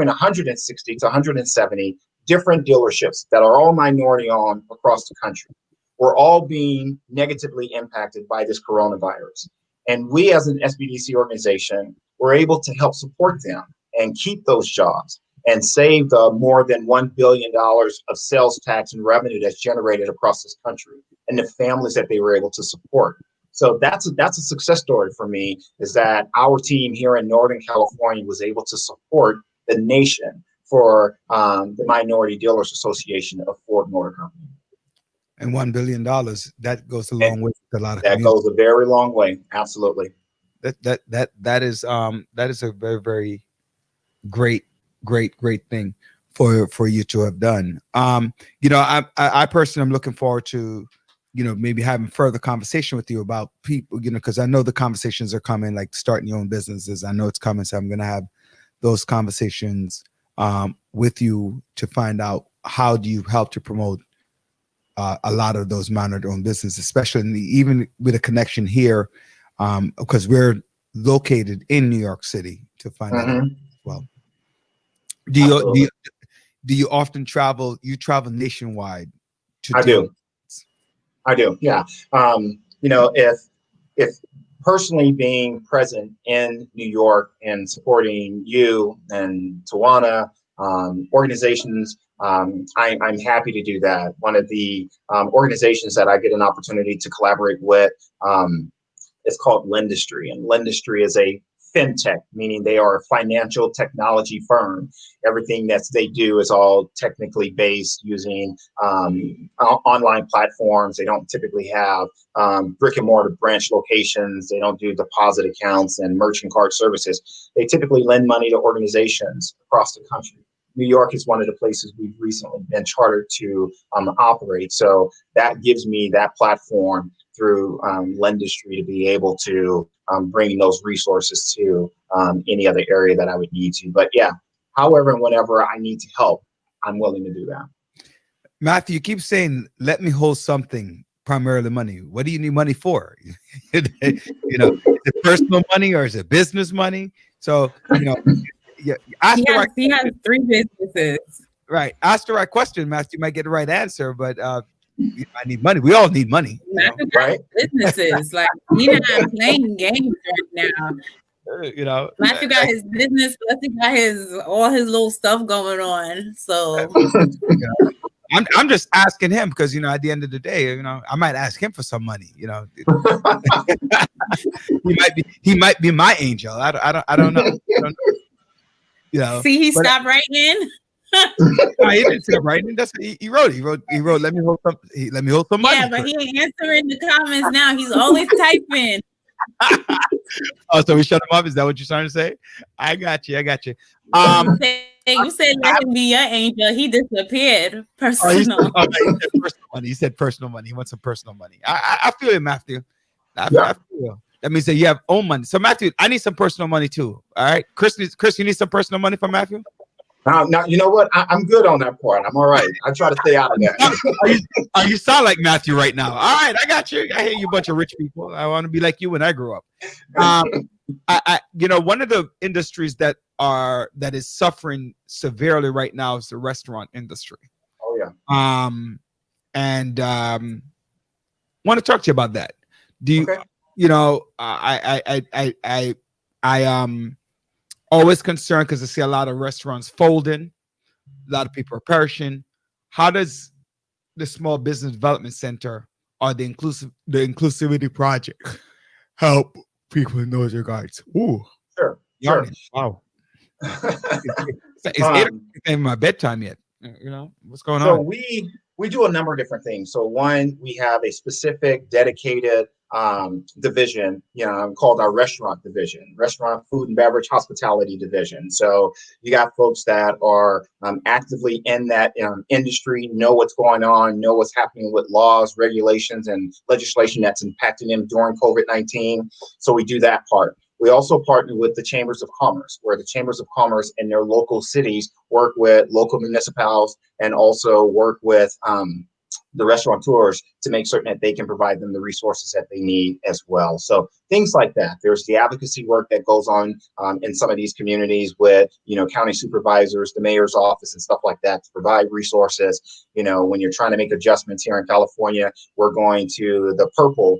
160 to 170 different dealerships that are all minority owned across the country. We're all being negatively impacted by this coronavirus. And we as an SBDC organization were able to help support them and keep those jobs. and saved more than $1 billion of sales tax and revenue that's generated across this country, and the families that they were able to support. So that's a success story for me, is that our team here in Northern California was able to support the nation for the Minority Dealers Association of Ford Motor Company. And $1 billion, that goes a long way to a lot of that communities. goes a very long way. Absolutely. That is a very, very great thing for you to have done. I personally am looking forward to, maybe having further conversation with you about people, because I know the conversations are coming, like starting your own businesses. I know it's coming, so I'm going to have those conversations with you to find out how do you help to promote a lot of those minority-owned businesses, especially even with a connection here, because we're located in New York City, to find out as well. Do you often travel? You travel nationwide? I do. Yeah. If personally being present in New York and supporting you and Tawana organizations, I'm happy to do that. One of the organizations that I get an opportunity to collaborate with is called Lendistry, and Lendistry is a fintech, meaning they are a financial technology firm. Everything that they do is all technically based using online platforms. They don't typically have brick and mortar branch locations. They don't do deposit accounts and merchant card services. They typically lend money to organizations across the country. New York is one of the places we've recently been chartered to operate. So that gives me that platform through Lendistry to be able to bring those resources to any other area that I would need to. But yeah, however and whenever I need to help, I'm willing to do that. Matthew, you keep saying, let me hold something, primarily money. What do you need money for? Is it personal money or is it business money? So, yeah, he has 3 businesses. Right. Ask the right question, Matthew. You might get the right answer, but I need money. We all need money. Right? Businesses. Like, he's not playing games right now. Matthew got his business, plus he got all his little stuff going on. So I'm just asking him because at the end of the day, I might ask him for some money. he might be my angel. I don't know. See, he stopped writing. No, he didn't stop writing. That's what he wrote. He wrote. Let me hold some money. Yeah, but he ain't answering the comments now. He's always typing. Oh, so we shut him up? Is that what you're trying to say? I got you. You said let him be your angel. He disappeared. Personal. He said personal money. He wants some personal money. I feel it, Matthew. I feel. That means that you have own money. So Matthew, I need some personal money too. All right, Chris, you need some personal money from Matthew. Now you know what? I'm good on that part. I'm all right. I try to stay out of that. You sound like Matthew right now. All right, I got you. I hear you, a bunch of rich people. I want to be like you when I grew up. One of the industries that is suffering severely right now is the restaurant industry. Oh yeah. And want to talk to you about that. Do you? Okay. I always concerned because I see a lot of restaurants folding, a lot of people are perishing. How does the Small Business Development Center or the Inclusivity Project help people in those regards? Ooh, sure. Wow. It's 8 o'clock my bedtime yet. What's going on? So we do a number of different things. So one, we have a specific dedicated division, called our restaurant division, restaurant, food and beverage, hospitality division. So you got folks that are actively in that industry, know what's going on, know what's happening with laws, regulations, and legislation that's impacting them during COVID-19. So we do that part. We also partner with the Chambers of Commerce, where the Chambers of Commerce in their local cities work with local municipalities and also work with the restaurateurs to make certain that they can provide them the resources that they need as well. So things like that. There's the advocacy work that goes on in some of these communities with, county supervisors, the mayor's office and stuff like that to provide resources. When you're trying to make adjustments here in California, we're going to the purple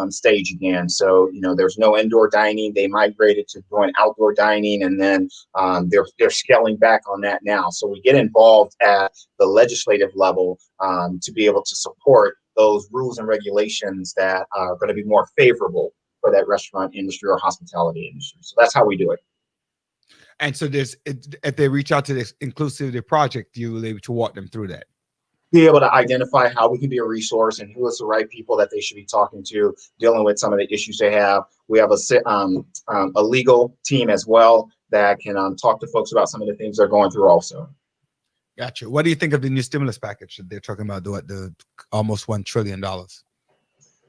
stage again. So, there's no indoor dining. They migrated to doing outdoor dining, and then they're scaling back on that now. So we get involved at the legislative level to be able to support those rules and regulations that are going to be more favorable for that restaurant industry or hospitality industry. So that's how we do it. And so if they reach out to this Inclusivity Project, you will be able to walk them through that. Be able to identify how we can be a resource and who is the right people that they should be talking to, dealing with some of the issues they have. We have a legal team as well that can talk to folks about some of the things they're going through also. Gotcha. What do you think of the new stimulus package that they're talking about, the almost $1 trillion?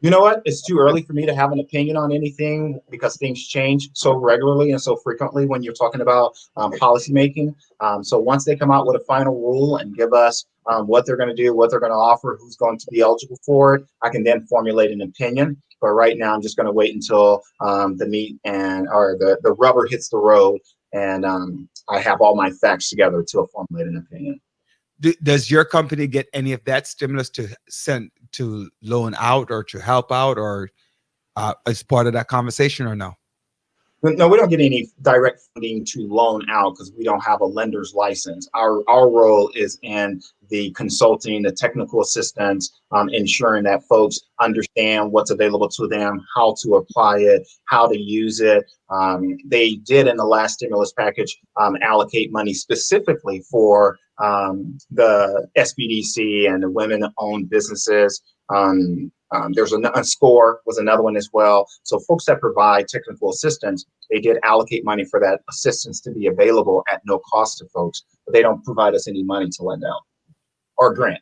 You know what? It's too early for me to have an opinion on anything because things change so regularly and so frequently when you're talking about policymaking. So once they come out with a final rule and give us what they're going to do, what they're going to offer, who's going to be eligible for it, I can then formulate an opinion. But right now, I'm just going to wait until the rubber hits the road and I have all my facts together to formulate an opinion. Does your company get any of that stimulus to send to loan out or to help out, or as part of that conversation, or no? No, we don't get any direct funding to loan out because we don't have a lender's license. Our role is in the consulting, the technical assistance, ensuring that folks understand what's available to them, how to apply it, how to use it. They did in the last stimulus package allocate money specifically for the SBDC and the women-owned businesses. There's a SCORE was another one as well. So folks that provide technical assistance, they did allocate money for that assistance to be available at no cost to folks, but they don't provide us any money to lend out or grant.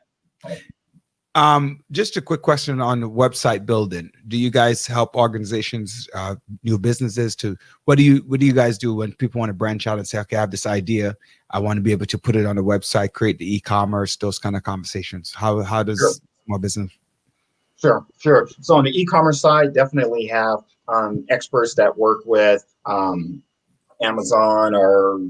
Just a quick question on the website building. Do you guys help organizations, new businesses what do you guys do when people want to branch out and say, okay, I have this idea, I want to be able to put it on the website, create the e-commerce, those kind of conversations? How does small business? Sure. So on the e-commerce side, definitely have experts that work with Amazon or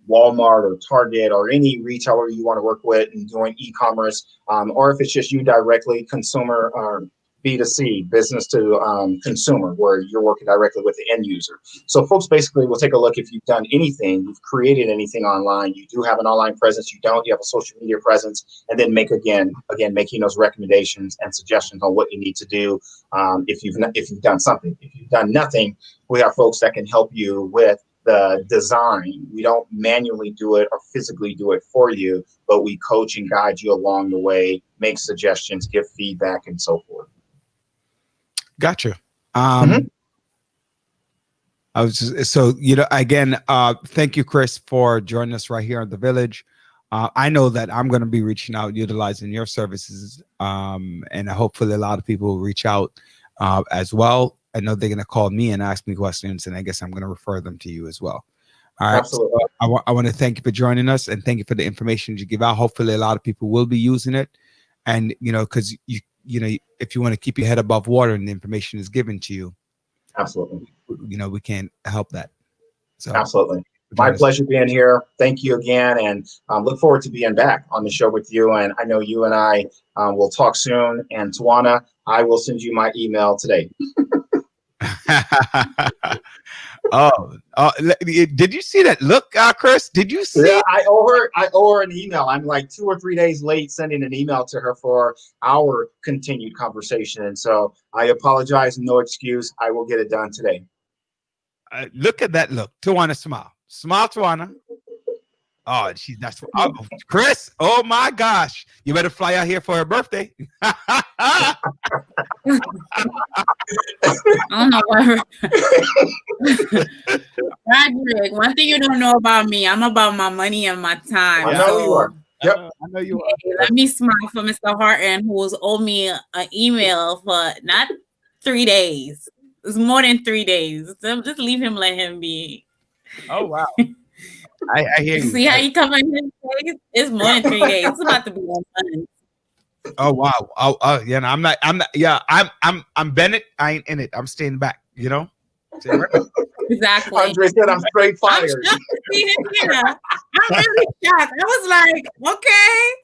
Walmart or Target or any retailer you want to work with and doing e-commerce, or if it's just you directly, consumer or B2C, business to consumer, where you're working directly with the end user. So folks basically will take a look if you've done anything, you've created anything online, you do have an online presence, you don't, you have a social media presence, and then making those recommendations and suggestions on what you need to do if you've done something. If you've done nothing, we have folks that can help you with the design. We don't manually do it or physically do it for you, but we coach and guide you along the way, make suggestions, give feedback, and so forth. Gotcha. I was again, thank you, Chris, for joining us right here at The Village. I know that I'm going to be reaching out, utilizing your services, and hopefully a lot of people will reach out as well. I know they're going to call me and ask me questions, and I guess I'm going to refer them to you as well. All right. Absolutely. So I want to thank you for joining us and thank you for the information you give out. Hopefully a lot of people will be using it. And, because if you want to keep your head above water and the information is given to you, absolutely, we can't help that. So absolutely, my pleasure being here. Thank you again, and look forward to being back on the show with you. And I know you and I will talk soon. And Tawana, I will send you my email today. Did you see that? Look, Chris, did you see? Yeah, I owe her an email. I'm like 2 or 3 days late sending an email to her for our continued conversation. And so I apologize. No excuse. I will get it done today. Look at that look. Tawana, smile. Smile, Tawana. Oh, she's not. Oh, Chris, oh my gosh. You better fly out here for her birthday. I don't know why. Roderick, one thing you don't know about me, I'm about my money and my time. I know you are. Yep. I know you are. Hey, let me smile for Mr. Horton, who was owed me an email for not 3 days. It's more than 3 days. So just leave him, let him be. Oh, wow. I hear you. See how you come in his face? It's more than 3 days. It's about to be 1 month. Oh wow. Yeah. No, I'm not. Yeah. I'm Bennett. I ain't in it. I'm staying back. You know. Exactly. Andre said, "I'm straight I'm fired." shocked to see him here. I'm really shocked. I was like, okay.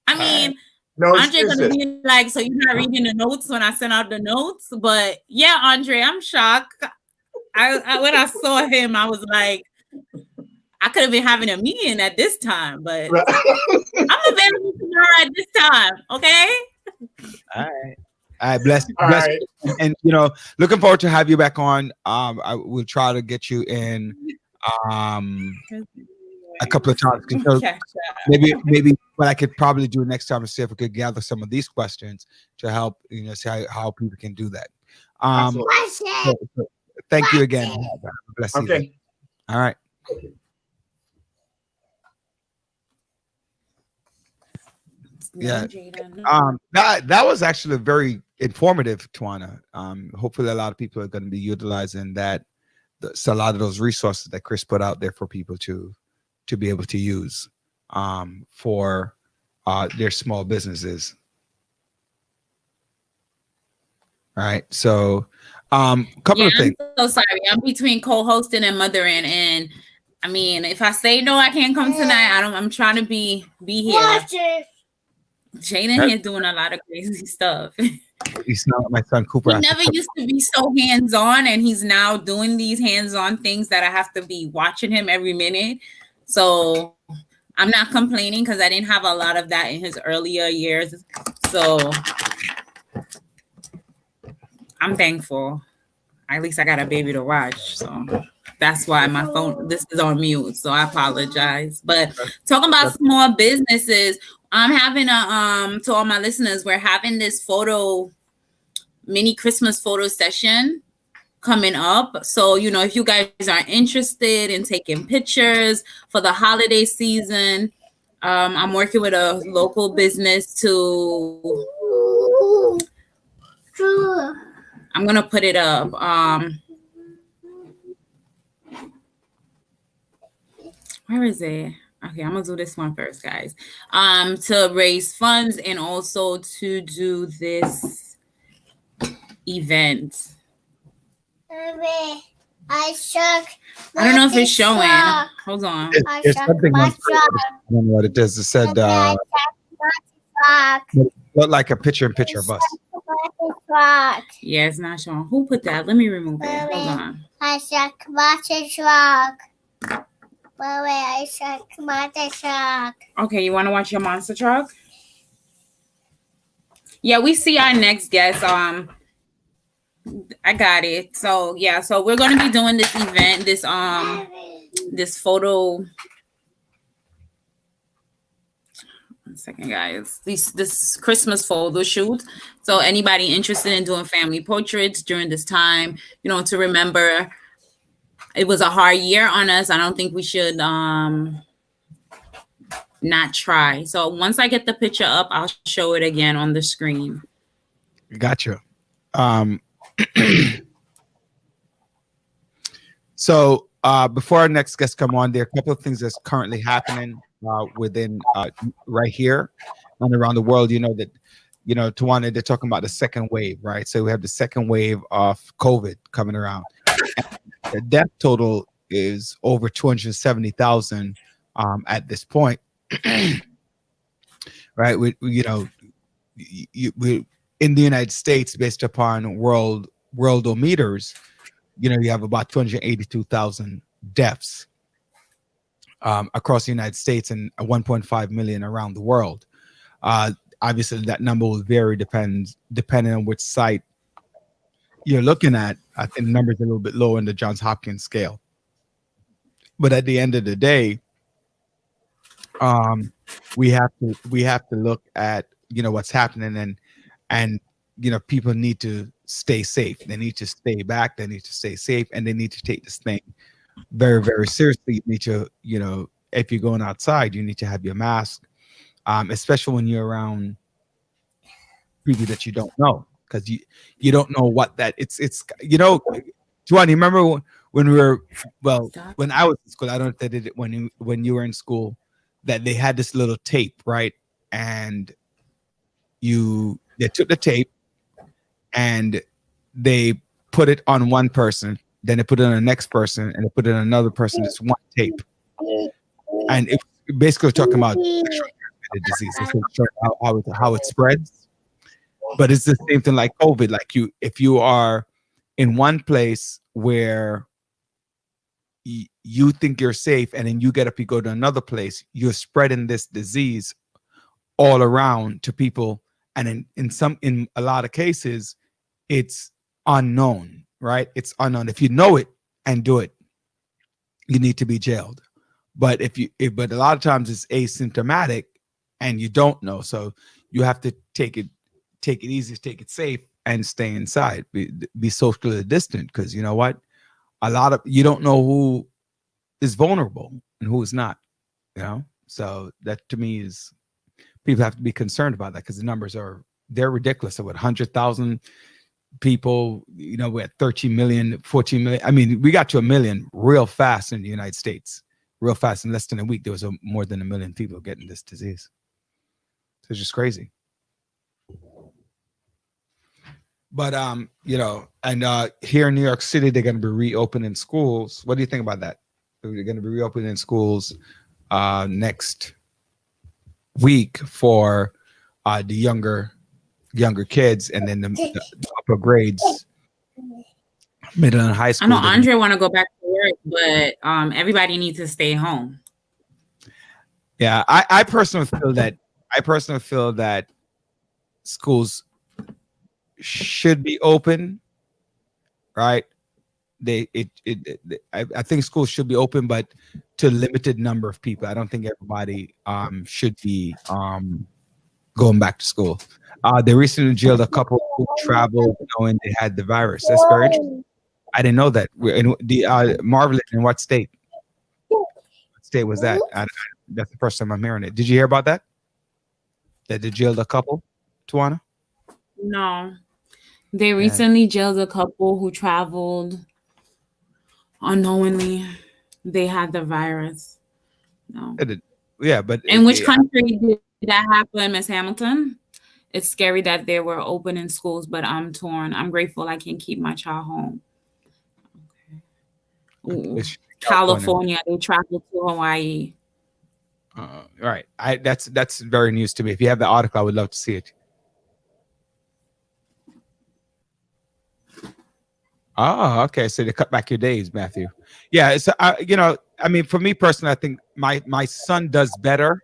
I mean, No Andre gonna excuses. be like, so you're not reading the notes when I send out the notes? But yeah, Andre, I'm shocked. I when I saw him, I was like, I could have been having a meeting at this time, but I'm available tomorrow at this time. Okay. All right. All right. Bless. All Bless. right. And you know, looking forward to have you back on. I will try to get you in a couple of times. So maybe what I could probably do next time is see if we could gather some of these questions to help, you know, see how people can do that. So thank you again. Bless you. Okay. All right. Yeah. That was actually very informative, Tawana. Hopefully a lot of people are going to be utilizing that. So a lot of those resources that Chris put out there for people to be able to use for their small businesses. All right. So couple of things. I'm so sorry. I'm between co-hosting and mothering, and I mean, if I say no, I can't come tonight. I'm trying to be here. Jaden here doing a lot of crazy stuff. He's not my son Cooper. He never used to be so hands-on, and he's now doing these hands-on things that I have to be watching him every minute. So I'm not complaining because I didn't have a lot of that in his earlier years. So I'm thankful. At least I got a baby to watch. So that's why my phone, this is on mute. So I apologize. But talking about small businesses, I'm having to all my listeners, we're having this mini Christmas photo session coming up. So, you know, if you guys are interested in taking pictures for the holiday season, I'm working with a local business to, I'm going to put it up. Where is it? Okay, I'm gonna do this one first, guys. To raise funds and also to do this event. I don't know if it's showing. Hold on. It's something on, I don't know what it is. It said look like a picture-in-picture of us. Yeah, it's not showing. Who put that? Let me remove it. Hold on. I said monster truck. I said monster truck. Okay, you want to watch your monster truck? Yeah, we see our next guest. I got it. So yeah, so we're gonna be doing this event, this photo. One second, guys. This Christmas photo shoot. So anybody interested in doing family portraits during this time, you know, to remember it was a hard year on us. I don't think we should not try. So once I get the picture up, I'll show it again on the screen. Gotcha. So before our next guest come on, there are a couple of things that's currently happening within right here and around the world. You know that, you know, Tawana, they're talking about the second wave, right? So we have the second wave of COVID coming around. The death total is over 270,000 at this point, right? We in the United States, based upon worldometers, you know, you have about 282,000 deaths across the United States and 1.5 million around the world. Obviously, that number will vary depending on which site you're looking at. I think the number is a little bit lower in the Johns Hopkins scale. But at the end of the day, we have to look at, you know, what's happening, and you know, people need to stay safe. They need to stay back. They need to stay safe, and they need to take this thing very, very seriously. You need to, you know, if you're going outside, you need to have your mask, especially when you're around people that you don't know, because you don't know what that it's you know. Juan, you remember when we were, well, when I was in school, I don't know if they did it when you were in school, that they had this little tape, right? And they took the tape and they put it on one person, then they put it on the next person, and they put it on another person. It's one tape, and it basically talking about the disease. It's how it spreads, but it's the same thing like COVID. Like if you are in one place where you think you're safe, and then you get up, you go to another place, you're spreading this disease all around to people, and in a lot of cases, it's unknown, right? It's unknown. If you know it and do it, you need to be jailed. But but a lot of times it's asymptomatic and you don't know, so you have to take it easy, take it safe, and stay inside. Be socially distant, because you know what? You don't know who is vulnerable and who is not. You know, so that to me is, people have to be concerned about that, because the numbers they're ridiculous. So what, 100,000 people, you know, we're at 13 million, 14 million. I mean, we got to 1 million real fast in the United States, real fast. In less than a week, there was more than 1 million people getting this disease. So it's just crazy. But you know, and here in New York City, they're going to be reopening schools. What do you think about that? They're going to be reopening schools next week for the younger kids, and then the upper grades, middle and high school. I know Andre want to go back to work, but everybody needs to stay home. Yeah, I personally feel that schools should be open, right? I think schools should be open, but to a limited number of people. I don't think everybody should be going back to school. They recently jailed a couple who traveled knowing they had the virus. That's very interesting. I didn't know that. Marvelous. In what state? What state was that? That's the first time I'm hearing it. Did you hear about that? That they jailed a couple, Tawana? No. They recently jailed a couple who traveled unknowingly. They had the virus. No. Yeah, but in which country did that happen, Miss Hamilton? It's scary that they were open in schools, but I'm torn. I'm grateful I can keep my child home. Okay. California, they traveled to Hawaii. Right. That's very news to me. If you have the article, I would love to see it. Oh, okay. So they cut back your days, Matthew. Yeah. So you know, I mean, for me personally, I think my son does better.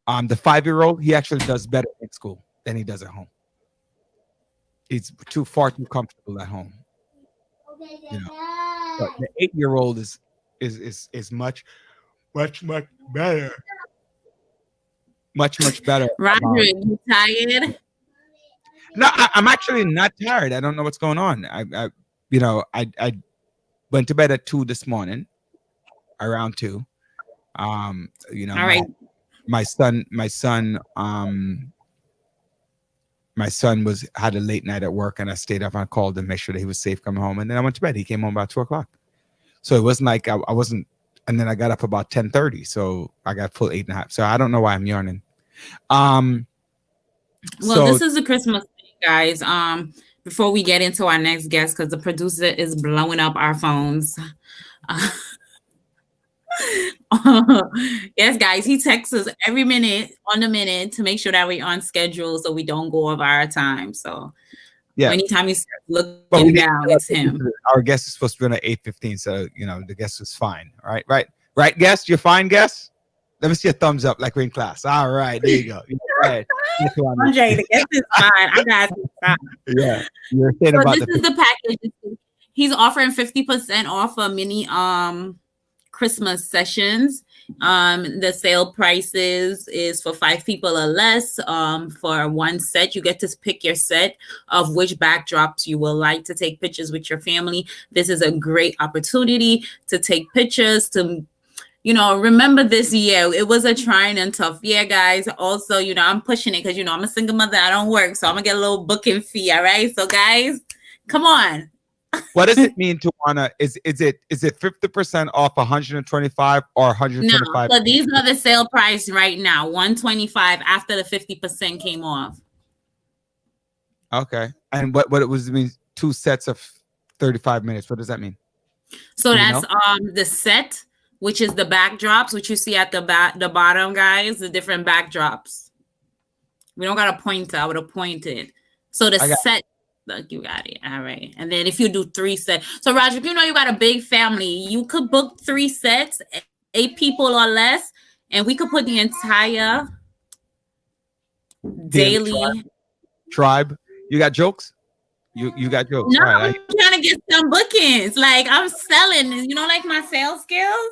The 5-year-old, he actually does better in school than he does at home. He's far too comfortable at home. You know, but the 8-year-old is much better. Much better. Roger, you tired? No, I'm actually not tired. I don't know what's going on. I went to bed at 2 this morning, around 2. You know, all right. My son had a late night at work, and I stayed up and I called him, make sure that he was safe coming home, and then I went to bed. He came home about 2:00, so it wasn't like I wasn't. And then I got up about 10:30, so I got full 8.5. So I don't know why I'm yawning. Well, this is a Christmas thing, guys. Before we get into our next guest, because the producer is blowing up our phones. Yes, guys, he texts us every minute on the minute to make sure that we're on schedule so we don't go over our time. So yeah, anytime he's looking down, it's him. Our guest is supposed to be on at 8:15, so you know the guest was fine. All right, guest, you're fine, guest. Let me see a thumbs up like we're in class. All right, there you go. Right. Andre, the guest is fine. I got it. Yeah, you're saying so about this is the package. He's offering 50% off a mini Christmas sessions. The sale prices is for 5 people or less. For one set, you get to pick your set of which backdrops you will like to take pictures with your family. This is a great opportunity to take pictures, to remember this year. It was a trying and tough year, guys. Also, I'm pushing it because I'm a single mother. I don't work, so I'm gonna get a little booking fee. All right, so guys, come on. What does it mean to wanna? Is it 50% off 125 or No, 125? so these are the sale price right now, 125 after the 50% came off. Okay. And what it was mean? 2 sets of 35 minutes. What does that mean? So Do you that's know? the set, which is the backdrops, which you see at the bottom, guys, the different backdrops. We don't got a pointer. I would have pointed. So the I got- set, look, you got it. All right. And then if you do 3 sets. So Roger, if you know you got a big family, you could book 3 sets, 8 people or less, and we could put the entire daily. Tribe. You got jokes? You got jokes. No, All right. I'm trying to get some bookings. Like I'm selling, like my sales skills.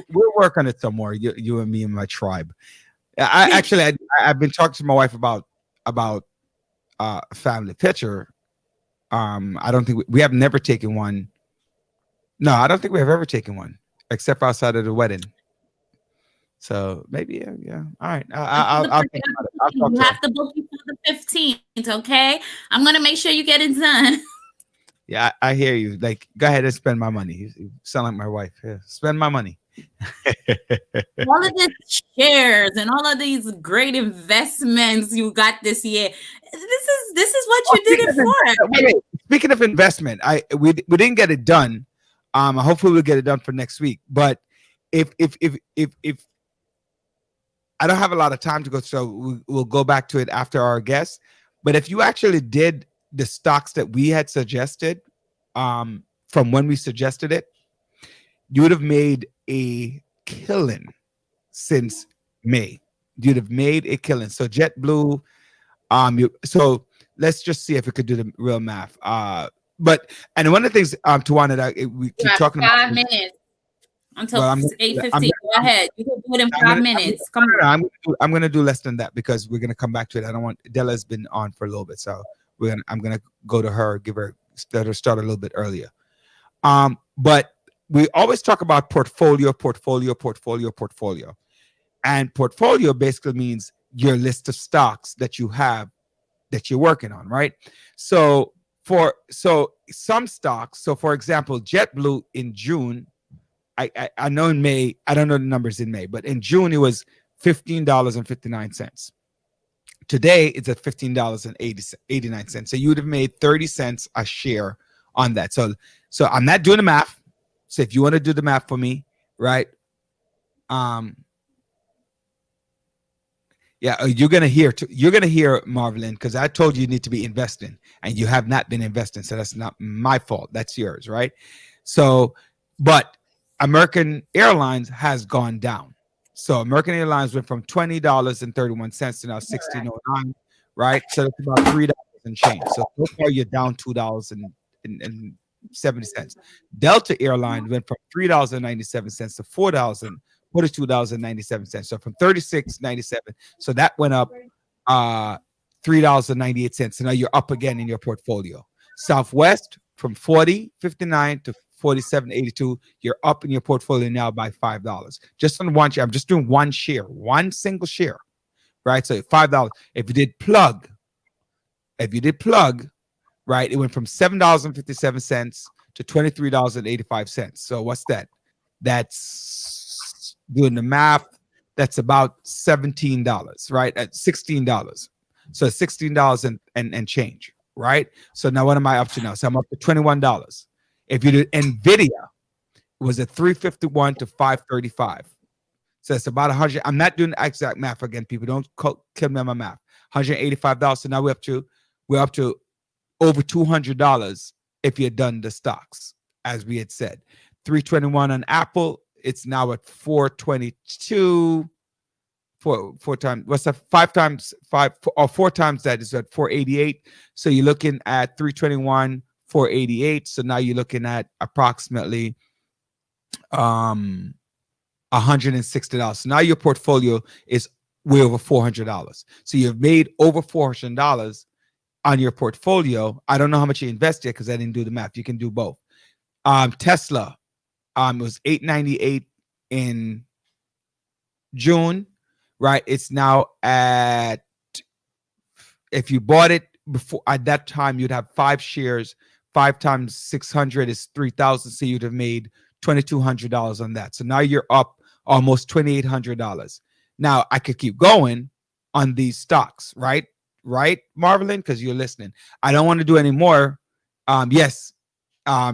We'll work on it some more. You and me and my tribe. I've been talking to my wife about family picture. I don't think we have never taken one. No, I don't think we have ever taken one except outside of the wedding. So maybe yeah. All right. I'll think about it. I'll talk You to have her. to book you for the 15th, okay? I'm gonna make sure you get it done. Yeah, I hear you. Like, go ahead and spend my money. You sound like my wife. Yeah, spend my money. All of these shares and all of these great investments you got this year. This is what you did it for. Wait. Speaking of investment, we didn't get it done. Hopefully we'll get it done for next week. But if I don't have a lot of time to go, so we'll go back to it after our guest. But if you actually did the stocks that we had suggested, from when we suggested it, you would have made a killing since May. You'd have made a killing. So JetBlue, so let's just see if we could do the real math. But one of the things, Tawana, that we You keep got talking 5 about. minutes until Well, 8:15. Go ahead. You can do it in 5 minutes. Come on. I'm gonna do less than that because we're gonna come back to it. I don't want Della's been on for a little bit, so I'm gonna go to her, let her start a little bit earlier. But we always talk about portfolio, and portfolio basically means your list of stocks that you have that you're working on, right? So some stocks, so for example, JetBlue in June, I know in May, I don't know the numbers in May, but in June it was $15.59. Today it's at $15.89. So you would have made 30 cents a share on that. So I'm not doing the math. So if you want to do the math for me, right? Yeah, you're gonna hear Marvelyn, because I told you need to be investing and you have not been investing. So that's not my fault. That's yours, right? So, but American Airlines has gone down. So American Airlines went from $20.31 to now $16.09, right? So that's about $3 and change. So far you're down $2.70. Delta Airlines went from $3.97 to $42.97. So from $36.97. So that went up $3.98. So now you're up again in your portfolio. Southwest from $40.59 to $47.82. You're up in your portfolio now by $5. Just on one share. I'm just doing one single share, right? So $5. If you did plug, right, it went from $7.57 to $23.85. So what's that? That's doing the math. That's about $17, right? At $16. So $16 and change, right? So now what am I up to now? So I'm up to $21. If you did NVIDIA, it was at $351 to $535. So it's about 100. I'm not doing the exact math again, people. Don't kill me on my math. $185. So now we're up to over $200 if you had done the stocks, as we had said. $321 on Apple. It's now at $422. Four times. What's that? 5 times 5 or 4 times that is at $488. So you're looking at $321, $488. So now you're looking at approximately $160. So now your portfolio is way over $400. So you've made over $400 on your portfolio. I don't know how much you invested because I didn't do the math. You can do both. Tesla, it was $898 in June, right? It's now at, if you bought it before at that time you'd have 5 shares. 5 times 600 is 3,000. So you'd have made $2,200 on that. So now you're up almost $2,800. Now I could keep going on these stocks, right? Right, Marvelyn, because you're listening. I don't want to do any more. Yes, I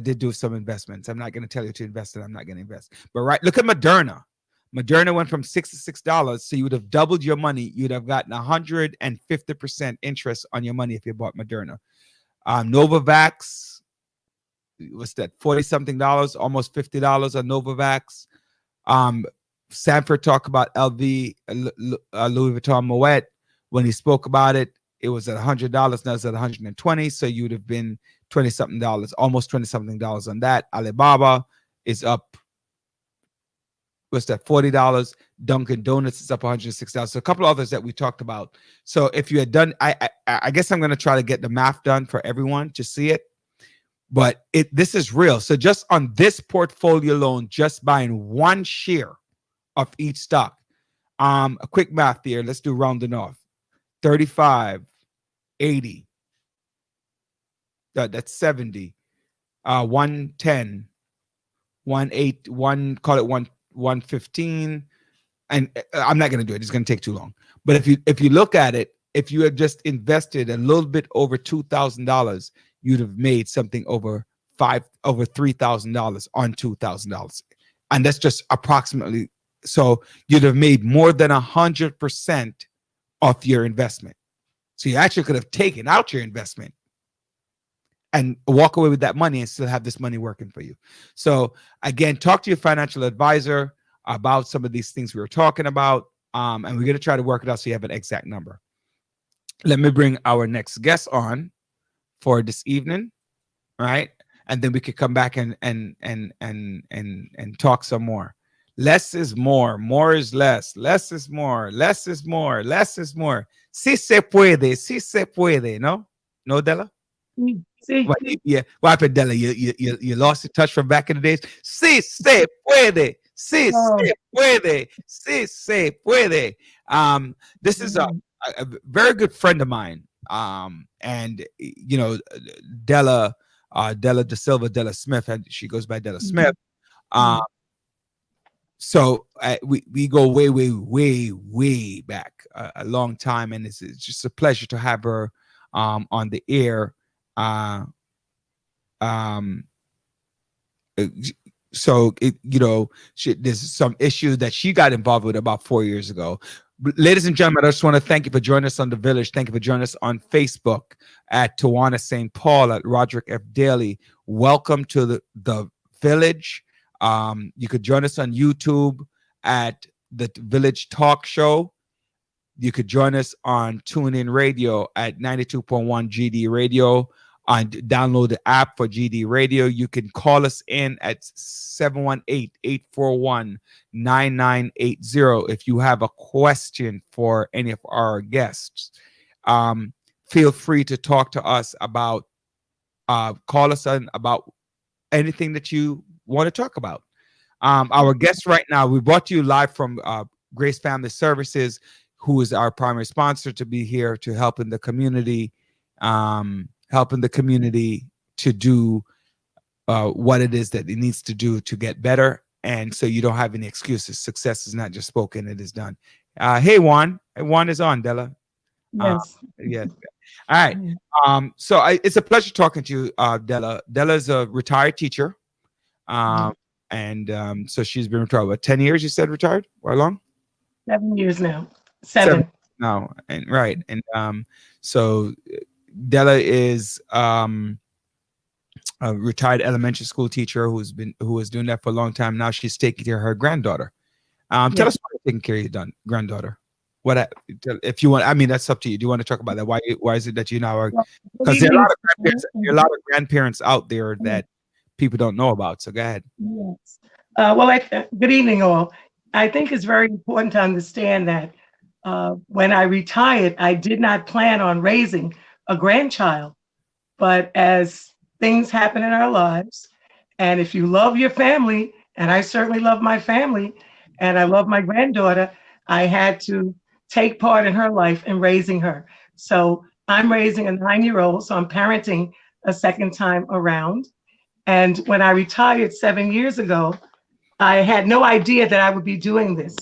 did do some investments. I'm not going to tell you to invest in. I'm not going to invest. But right, look at Moderna. Moderna went from $66, so you would have doubled your money. You'd have gotten 150% interest on your money if you bought Moderna. Novavax, what's that? $40-something, almost $50 on Novavax. Sanford talked about Louis Vuitton Moet. When he spoke about it, it was at $100. Now it's at $120. So you would have been $20-something, almost $20-something on that. Alibaba is up. What's that? $40. Dunkin' Donuts is up $106. So a couple of others that we talked about. So if you had done, I guess I'm going to try to get the math done for everyone to see it. But this is real. So just on this portfolio alone, just buying 1 share of each stock. A quick math here. Let's do rounding off. 35, 80. That's 70. 110, 18, call it 115. And I'm not going to do it. It's going to take too long. But if you look at it, if you had just invested a little bit over $2,000, you'd have made something over $3,000 on $2,000. And that's just approximately. So you'd have made more than 100% of your investment. So you actually could have taken out your investment and walk away with that money and still have this money working for you. So again, talk to your financial advisor about some of these things we were talking about. And we're going to try to work it out so you have an exact number. Let me bring our next guest on for this evening. All right. And then we could come back and talk some more. Less is more, more is less, less is more, less is more, less is more. Si se puede, no? No, Della? Sí. Yeah. What happened, Della? You lost the touch from back in the days? Si se puede, si se puede, si se puede. This is a very good friend of mine. And you know, Della Da Silva, Della Smith, and she goes by Della Smith. So we go way back a long time, and it's just a pleasure to have her on the air. So there's some issues that she got involved with about 4 years ago. But ladies and gentlemen, I just want to thank you for joining us on The Village. Thank you for joining us on Facebook at Tawana St. Paul, at Roderick F. Daly. Welcome to the Village. You could join us on YouTube at the Village Talk Show. You could join us on TuneIn Radio at 92.1 GD Radio. Download the app for GD Radio. You can call us in at 718-841-9980 if you have a question for any of our guests. Feel free to talk to us about, call us on about anything that you want to talk about. Our guest right now, we brought to you live from Grace Family Services, who is our primary sponsor, to be here to help in the community, to do what it is that it needs to do to get better. And so you don't have any excuses. Success is not just spoken, it is done. Hey, Juan. Juan is on, Della. Yes. Yes. All right. So it's a pleasure talking to you, Della. Della's a retired teacher. So she's been retired, what, 10 years, you said, retired? How long? 7 years now. Seven. No, and right. And so Della is a retired elementary school teacher who was doing that for a long time. Now she's taking care of her granddaughter. Tell us why you're taking care of your granddaughter. If you want, I mean, that's up to you. Do you want to talk about that? Why is it that you now are? Because there are a lot of grandparents out there that people don't know about. So go ahead. Yes. Good evening, all. I think it's very important to understand that when I retired, I did not plan on raising a grandchild. But as things happen in our lives, and if you love your family, and I certainly love my family, and I love my granddaughter, I had to take part in her life in raising her. So I'm raising a 9-year-old, so I'm parenting a second time around. And when I retired 7 years ago, I had no idea that I would be doing this.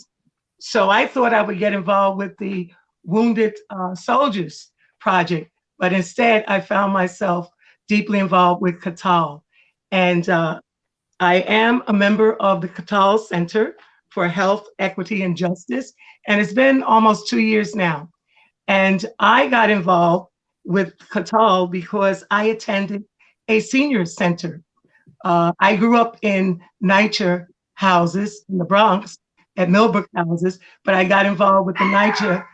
So I thought I would get involved with the Wounded Soldiers Project, but instead I found myself deeply involved with Katal. And I am a member of the Katal Center for Health, Equity, and Justice, and it's been almost 2 years now. And I got involved with Katal because I attended a senior center. I grew up in NYCHA houses in the Bronx, at Millbrook houses, but I got involved with the NYCHA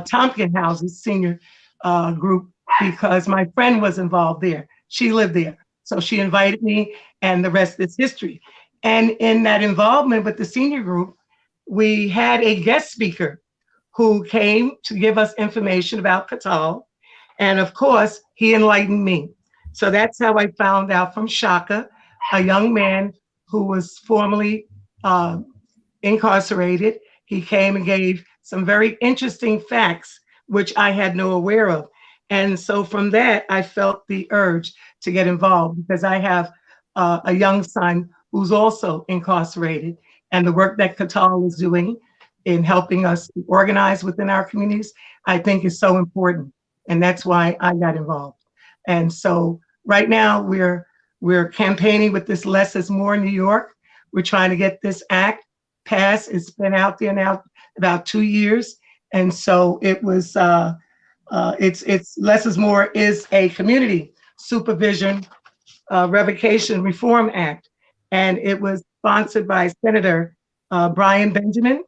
Tompkins houses senior group because my friend was involved there. She lived there. So she invited me, and the rest is history. And in that involvement with the senior group, we had a guest speaker who came to give us information about Katal. And of course, he enlightened me. So that's how I found out from Shaka, a young man who was formerly incarcerated. He came and gave some very interesting facts, which I had no aware of. And so from that, I felt the urge to get involved because I have a young son who's also incarcerated. And the work that Katal is doing in helping us to organize within our communities, I think is so important. And that's why I got involved. And so right now we're campaigning with this Less is More New York. We're trying to get this act passed. It's been out there now about 2 years. And so it was, it's Less is More is a community supervision revocation reform act. And it was sponsored by Senator Brian Benjamin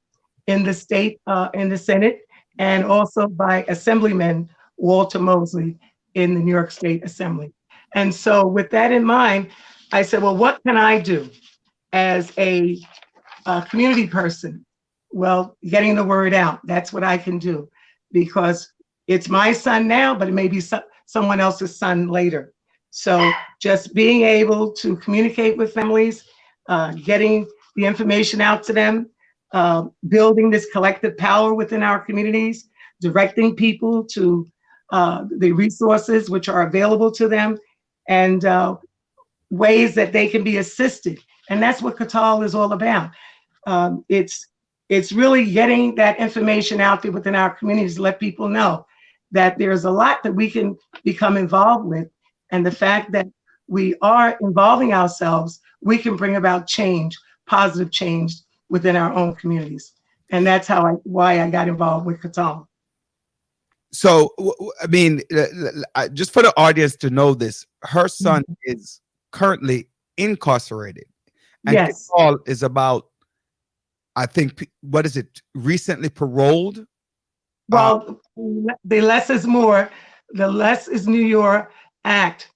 in the state, in the Senate, and also by Assemblyman Walter Mosley in the New York State Assembly. And so with that in mind, I said, well, what can I do as a community person? Well, getting the word out, that's what I can do, because it's my son now, but it may be someone else's son later. So just being able to communicate with families, getting the information out to them, building this collective power within our communities, directing people to the resources which are available to them, and ways that they can be assisted. And that's what Katal is all about. It's really getting that information out there within our communities to let people know that there's a lot that we can become involved with. And the fact that we are involving ourselves, we can bring about change, positive change within our own communities. And that's why I got involved with Katal. So, I mean, just for the audience to know this, her son is currently incarcerated. And Yes. Katal is about, I think, what is it, recently paroled? Well, the Less is More, the Less is New York Act,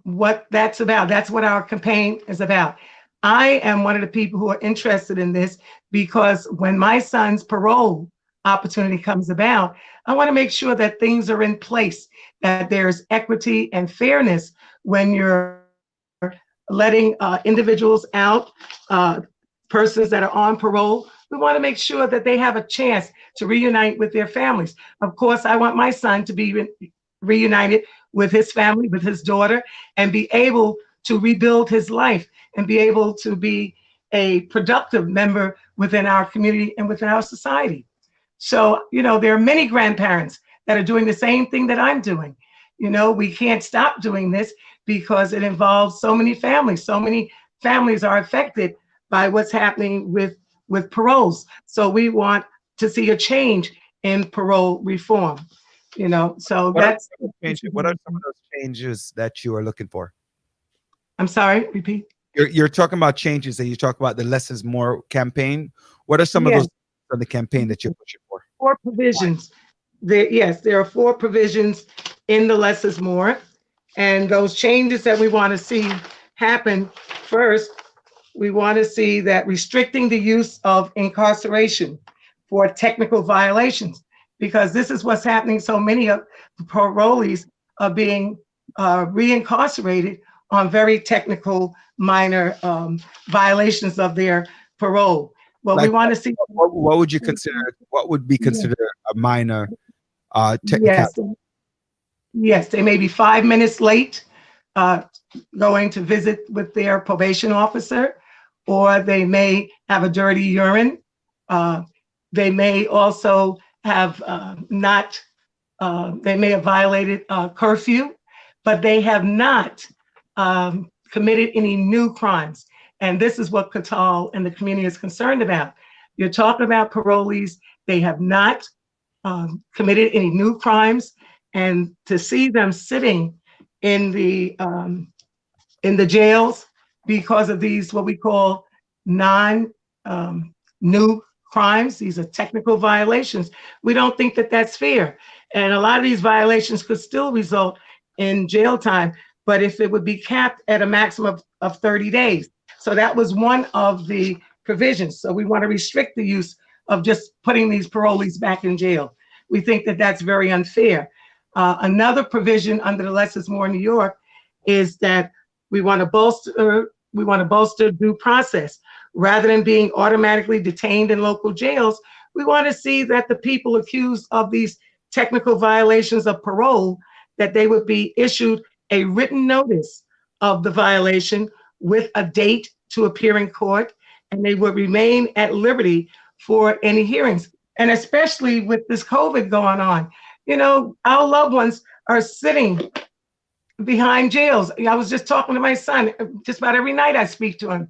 what that's about, that's what our campaign is about. I am one of the people who are interested in this because when my son's parole opportunity comes about, I want to make sure that things are in place, that there's equity and fairness when you're letting individuals out, persons that are on parole. We want to make sure that they have a chance to reunite with their families. Of course, I want my son to be reunited with his family, with his daughter, and be able to rebuild his life and be able to be a productive member within our community and within our society. So, you know, there are many grandparents that are doing the same thing that I'm doing. You know, we can't stop doing this because it involves so many families. So many families are affected by what's happening with paroles. So we want to see a change in parole reform, you know, so What that's. What are some of those changes that you are looking for? I'm sorry, repeat. You're talking about changes, and you talk about the Less is More campaign. What are some of those on the campaign that you're pushing for? 4 provisions. There are 4 provisions in the Less is More. And those changes that we want to see happen, first, we want to see that restricting the use of incarceration for technical violations, because this is what's happening. So many of the parolees are being reincarcerated on very technical, minor violations of their parole. Well, Like, we want to see. What would you consider? What would be considered a minor technicality? Yes. Yes, they may be 5 minutes late going to visit with their probation officer, or they may have a dirty urine. They may also have they may have violated curfew, but they have not committed any new crimes. And this is what Catal and the community is concerned about. You're talking about parolees. They have not committed any new crimes. And to see them sitting in the jails because of these, what we call new crimes, these are technical violations, we don't think that that's fair. And a lot of these violations could still result in jail time, but if it would be capped at a maximum of 30 days. So that was one of the provisions. So we want to restrict the use of just putting these parolees back in jail. We think that that's very unfair. Another provision under the Less is More New York is that we want to bolster due process. Rather than being automatically detained in local jails, we want to see that the people accused of these technical violations of parole, that they would be issued a written notice of the violation with a date to appear in court, and they would remain at liberty for any hearings. And especially with this COVID going on, you know, our loved ones are sitting behind jails. I was just talking to my son, just about every night I speak to him.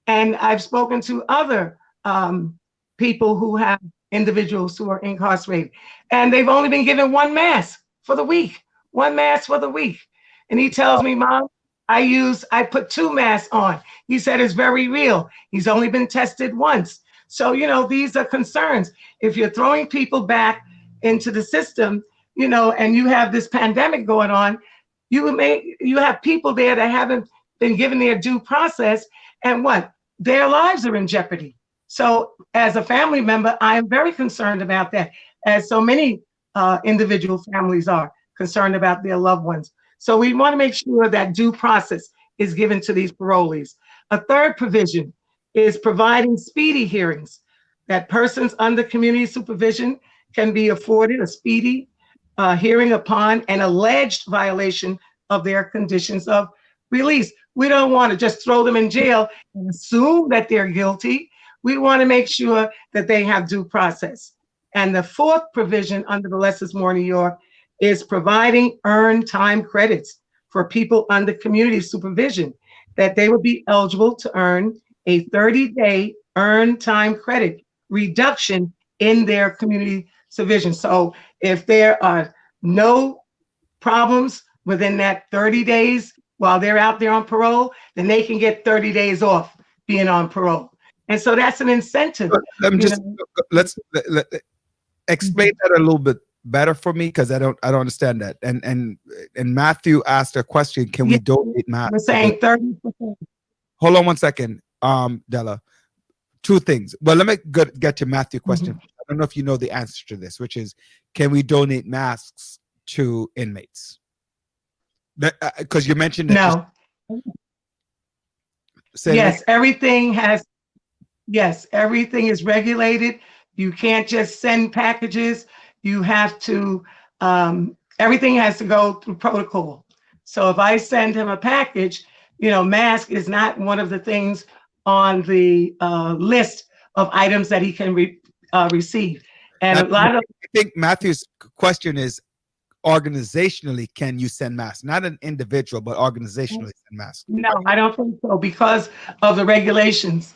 And I've spoken to other people who have individuals who are incarcerated, and they've only been given one mask for the week. And he tells me, Mom, I put 2 masks on. He said it's very real. He's only been tested once. So, you know, these are concerns. If you're throwing people back into the system, you know, and you have this pandemic going on, you have people there that haven't been given their due process, and their lives are in jeopardy. So as a family member, I am very concerned about that, as so many individual families are concerned about their loved ones. So we want to make sure that due process is given to these parolees. A third provision is providing speedy hearings, that persons under community supervision can be afforded a speedy hearing upon an alleged violation of their conditions of release. We don't want to just throw them in jail and assume that they're guilty. We want to make sure that they have due process. And the fourth provision under the Less is More New York is providing earned time credits for people under community supervision, that they would be eligible to earn a 30-day earned time credit reduction in their community supervision. So if there are no problems within that 30 days while they're out there on parole, then they can get 30 days off being on parole. And so that's an incentive. Let me just let's explain that a little bit better for me, because I don't understand that. And Matthew asked a question: can we donate masks? We're saying 30%. Hold on one second, Della. 2 things. Well, let me get to Matthew's question. I don't know if you know the answer to this, which is, can we donate masks to inmates? Because you mentioned that. No. Yes, everything is regulated. You can't just send packages. You have to, everything has to go through protocol. So if I send him a package, you know, mask is not one of the things on the list of items that he can receive. And I think Matthew's question is, organizationally, can you send masks? Not an individual, but organizationally send masks. No, I don't think so, because of the regulations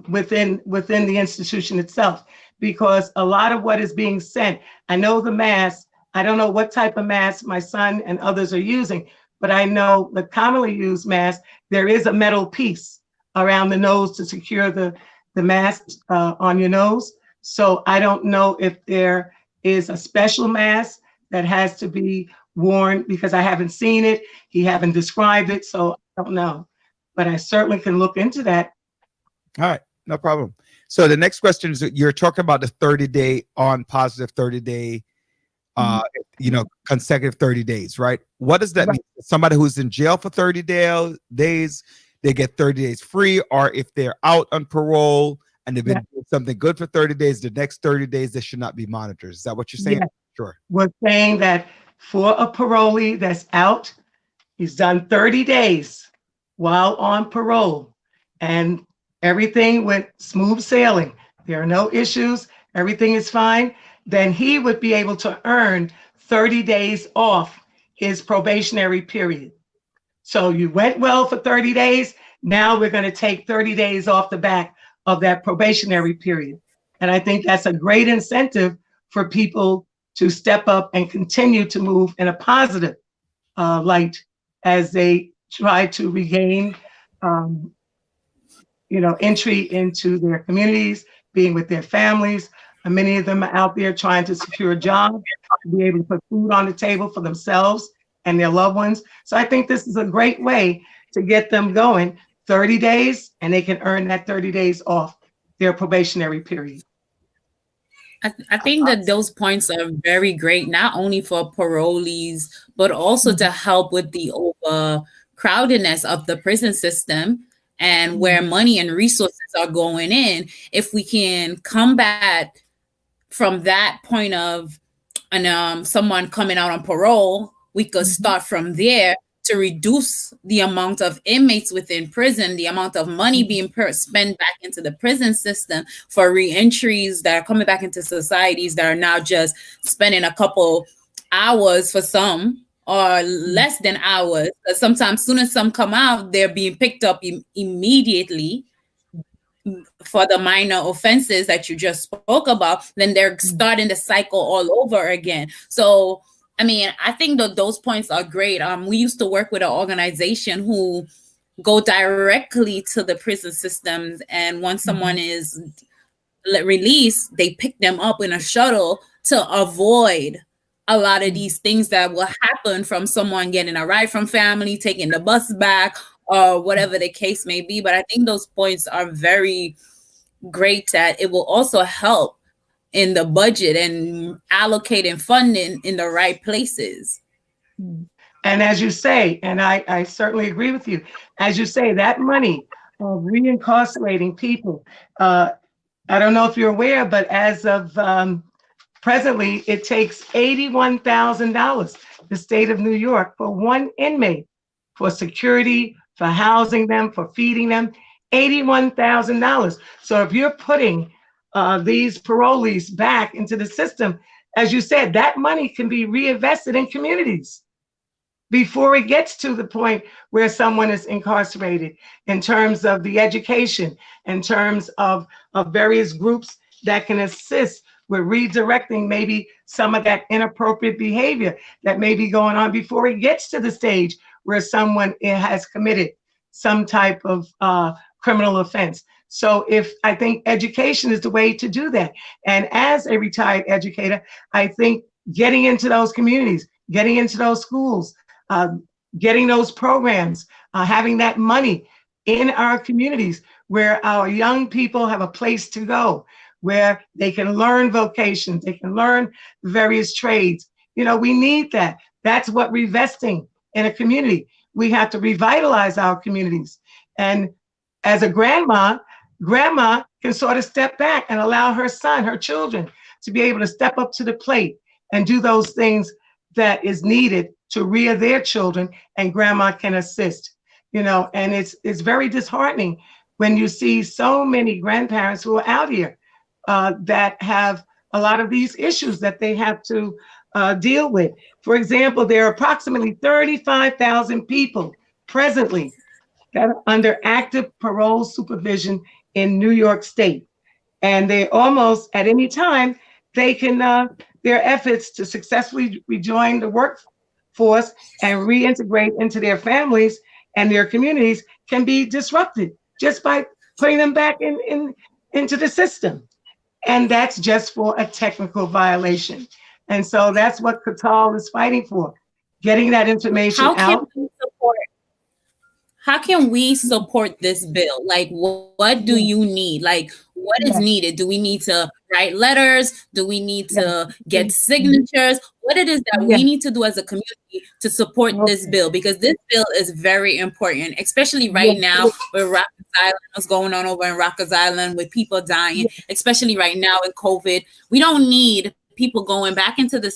within the institution itself. Because a lot of what is being sent, I know the masks, I don't know what type of mask my son and others are using, but I know the commonly used mask, there is a metal piece around the nose to secure the mask on your nose. So I don't know if there is a special mask that has to be worn, because I haven't seen it. He haven't described it, so I don't know. But I certainly can look into that. All right, no problem. So the next question is, you're talking about the 30-day on positive 30-day, consecutive 30 days, right? What does that mean? Somebody who's in jail for 30 days, they get 30 days free, or if they're out on parole and they've been doing something good for 30 days, the next 30 days, they should not be monitored. Is that what you're saying? Yeah. Sure. We're saying that for a parolee that's out. He's done 30 days while on parole, and everything went smooth sailing. There are no issues. Everything is fine. Then he would be able to earn 30 days off his probationary period. So you went well for 30 days. Now we're going to take 30 days off the back of that probationary period. And I think that's a great incentive for people to step up and continue to move in a positive light as they try to regain, entry into their communities, being with their families. And many of them are out there trying to secure jobs, to be able to put food on the table for themselves and their loved ones. So I think this is a great way to get them going. 30 days, and they can earn that 30 days off their probationary period. I think that those points are very great, not only for parolees, but also to help with the overcrowdedness of the prison system and where money and resources are going in. If we can combat from that point of someone coming out on parole, we could start from there to reduce the amount of inmates within prison, the amount of money being spent back into the prison system for reentries that are coming back into societies that are now just spending a couple hours for some or less than hours. Sometimes soon as some come out, they're being picked up immediately for the minor offenses that you just spoke about. Then they're starting the cycle all over again. So I mean, I think that those points are great. We used to work with an organization who go directly to the prison systems, and once someone is released, they pick them up in a shuttle to avoid a lot of these things that will happen from someone getting a ride from family, taking the bus back, or whatever the case may be. But I think those points are very great, that it will also help in the budget and allocating funding in the right places. And as you say, and I certainly agree with you, as you say, that money of reincarcerating people, I don't know if you're aware, but as of presently, it takes $81,000, the state of New York, for one inmate, for security, for housing them, for feeding them, $81,000. So if you're putting these parolees back into the system, as you said, that money can be reinvested in communities before it gets to the point where someone is incarcerated, in terms of the education, in terms of various groups that can assist with redirecting maybe some of that inappropriate behavior that may be going on before it gets to the stage where someone has committed some type of criminal offense. So I think education is the way to do that. And as a retired educator, I think getting into those communities, getting into those schools, getting those programs, having that money in our communities where our young people have a place to go, where they can learn vocations, they can learn various trades. We need that. That's what reinvesting in a community. We have to revitalize our communities. And as a grandma can sort of step back and allow her son, her children, to be able to step up to the plate and do those things that is needed to rear their children, and grandma can assist, and it's very disheartening when you see so many grandparents who are out here that have a lot of these issues that they have to deal with. For example, there are approximately 35,000 people presently that are under active parole supervision in New York State. And they almost at any time, they can, their efforts to successfully rejoin the workforce and reintegrate into their families and their communities can be disrupted just by putting them back into the system. And that's just for a technical violation. And so that's what CATAL is fighting for, getting that information out. How can we support this bill? Like, what do you need? Like, what is needed? Do we need to write letters? Do we need to get signatures? What it is that we need to do as a community to support this bill? Because this bill is very important, especially right now with Rikers Island, what's going on over in Rikers Island with people dying, especially right now in COVID. We don't need people going back into the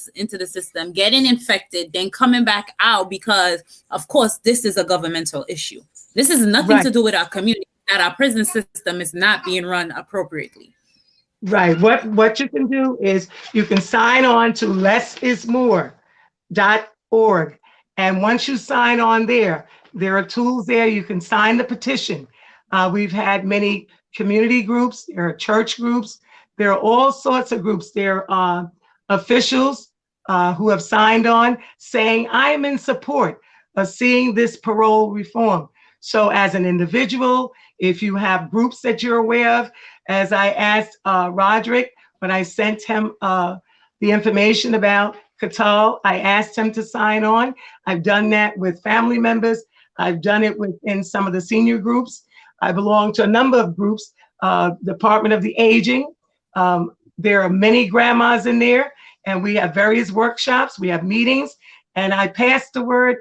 system, getting infected, then coming back out because, of course, this is a governmental issue. This is nothing to do with our community, that our prison system is not being run appropriately. Right. What you can do is you can sign on to lessismore.org. And once you sign on there are tools there. You can sign the petition. We've had many community groups, there are church groups, there are all sorts of groups. There are officials who have signed on saying, I am in support of seeing this parole reform. So as an individual, if you have groups that you're aware of, as I asked Roderick, when I sent him the information about Catal, I asked him to sign on. I've done that with family members. I've done it within some of the senior groups. I belong to a number of groups, Department of the Aging. There are many grandmas in there, and we have various workshops, we have meetings, and I pass the word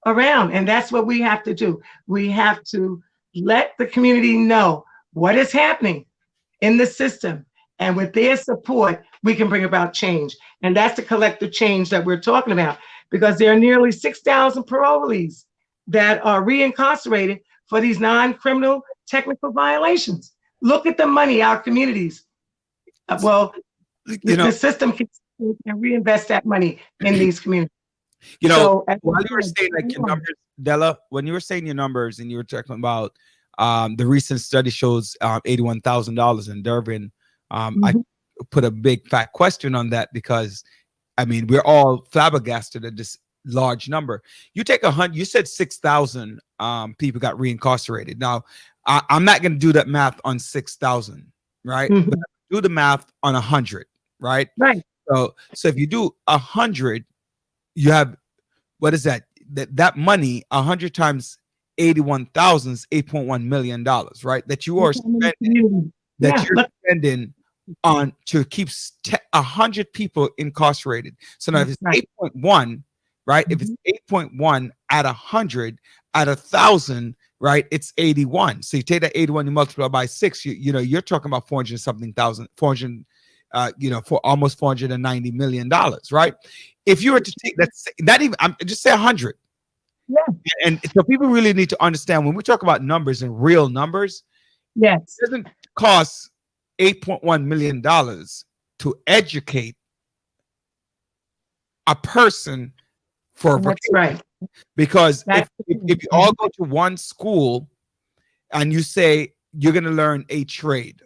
around, and that's what we have to do. We have to let the community know what is happening in the system, and with their support, we can bring about change. And that's the collective change that we're talking about, because there are nearly 6,000 parolees that are reincarcerated for these non-criminal technical violations. Look at the money our communities, the system can reinvest that money in these communities. You know, So, while you were saying like your numbers, Della, when you were saying your numbers and you were talking about the recent study shows $81,000 in Durban, I put a big fat question on that because, I mean, we're all flabbergasted at this large number. You take 100, you said 6,000 people got reincarcerated. Now, I'm not going to do that math on 6,000, right? But do the math on 100, right? Right. So if you do 100, you have, what is that? That money, 100 times 81,000 is $8.1 million, right? That you are spending, you're spending on to keep 100 people incarcerated. So now if it's 8.1, right? If it's 8.1 at 100 at 1,000, right? It's 81. So you take that 81, you multiply by 6. You know, you're talking about 400 something thousand, 400. For almost $490 million, right? If you were to take that, not even, I'm just say 100. Yeah. And so people really need to understand when we talk about numbers and real numbers, yes, it doesn't cost $8.1 million to educate a person for that's right. Because if you all go to one school and you say you're going to learn a trade,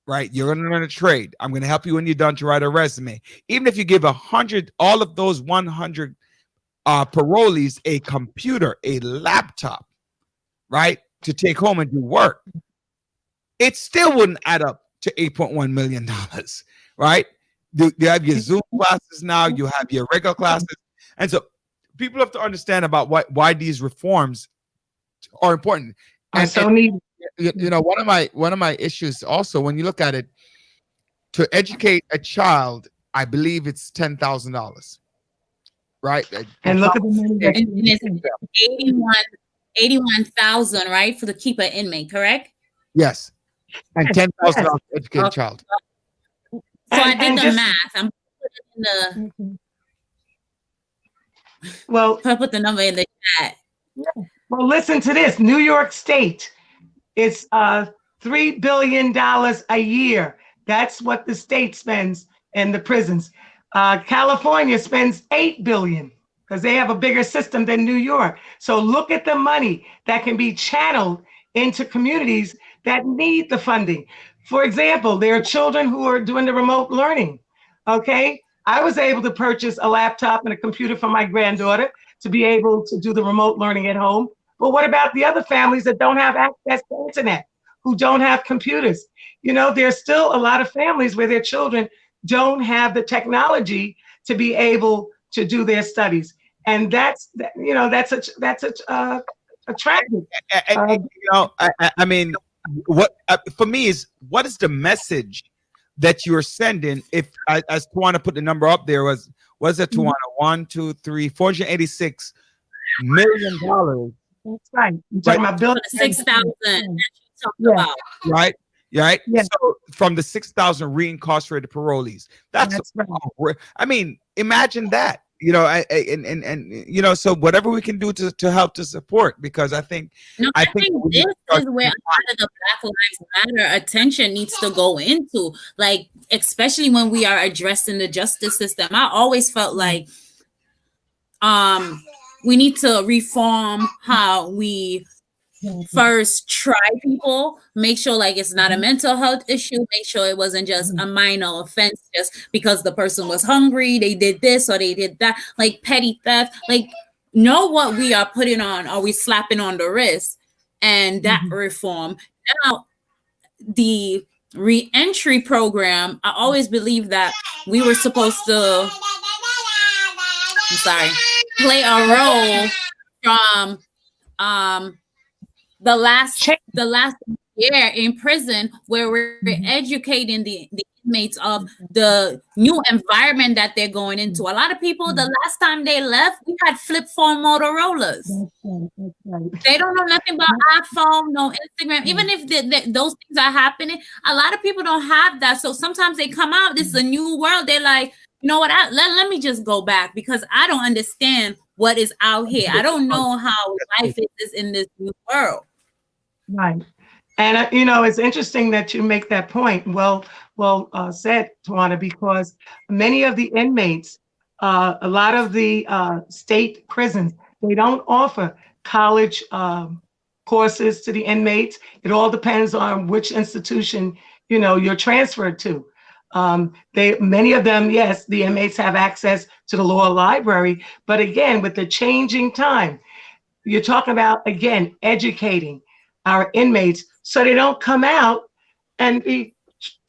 right? You're going to learn a trade. I'm going to help you when you're done to write a resume. Even if you give 100, all of those 100 parolees a computer, a laptop, right, to take home and do work, it still wouldn't add up to $8.1 million, right? You have your Zoom classes now, you have your regular classes. And so people have to understand about why these reforms are important. And so you know, one of my issues also, when you look at it, to educate a child, I believe it's $10,000, right? And look at the money that it's 81,000, right, for the keep an inmate, correct? Yes, and $10,000 to educate a child. So I did the math. I'm putting the I put the number in the chat. Well, listen to this. New York State, it's $3 billion a year. That's what the state spends in the prisons. California spends $8 billion because they have a bigger system than New York. So look at the money that can be channeled into communities that need the funding. For example, there are children who are doing the remote learning. Okay, I was able to purchase a laptop and a computer for my granddaughter to be able to do the remote learning at home. But what about the other families that don't have access to internet, who don't have computers? You know, there's still a lot of families where their children don't have the technology to be able to do their studies. And that's a tragedy. I mean, what for me is, what is the message that you're sending? If as Tawana put the number up there, was it Tawana? $486 million. That's right. You're talking about building 6,000. Right. right? Yes. So from the 6,000 reincarcerated parolees, that's right. I mean, imagine that. You know, and you know, so whatever we can do to help to support, because I think I think this is where a lot of the Black Lives Matter attention needs to go into, like, especially when we are addressing the justice system. I always felt like we need to reform how we first try people, make sure like it's not a mental health issue, make sure it wasn't just a minor offense just because the person was hungry, they did this or they did that, like petty theft. Like, know what we are putting on, are we slapping on the wrist, and that reform. Now the re-entry program, I always believe that we were supposed to play a role from the last year in prison, where we're educating the inmates of the new environment that they're going into. A lot of people, the last time they left, we had flip phone Motorola's. They don't know nothing about iPhone, no Instagram. Even if those things are happening, a lot of people don't have that. So sometimes they come out, this is a new world. They're like, you know what, let me just go back, because I don't understand what is out here. I don't know how life is in this new world. Right. And, you know, it's interesting that you make that point. Well said, Tawana, because many of the inmates, a lot of the state prisons, they don't offer college courses to the inmates. It all depends on which institution, you know, you're transferred to. Many of them, yes, the inmates have access to the law library, but again, with the changing time, you're talking about, again, educating our inmates so they don't come out and be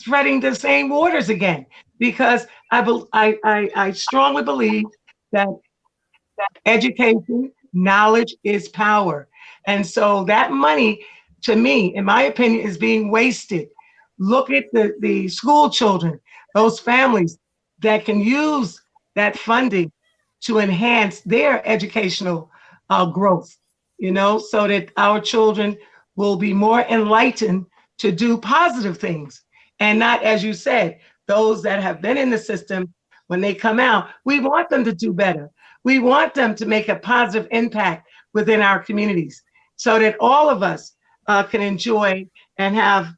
treading the same waters again. Because I strongly believe that education, knowledge is power. And so that money, to me, in my opinion, is being wasted. Look at the school children, those families that can use that funding to enhance their educational growth, you know, so that our children will be more enlightened to do positive things. And not, as you said, those that have been in the system, when they come out, we want them to do better. We want them to make a positive impact within our communities so that all of us can enjoy and have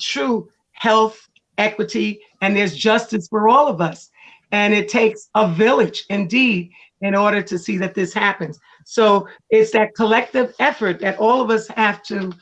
true health, equity, and there's justice for all of us. And it takes a village, indeed, in order to see that this happens. So it's that collective effort that all of us have to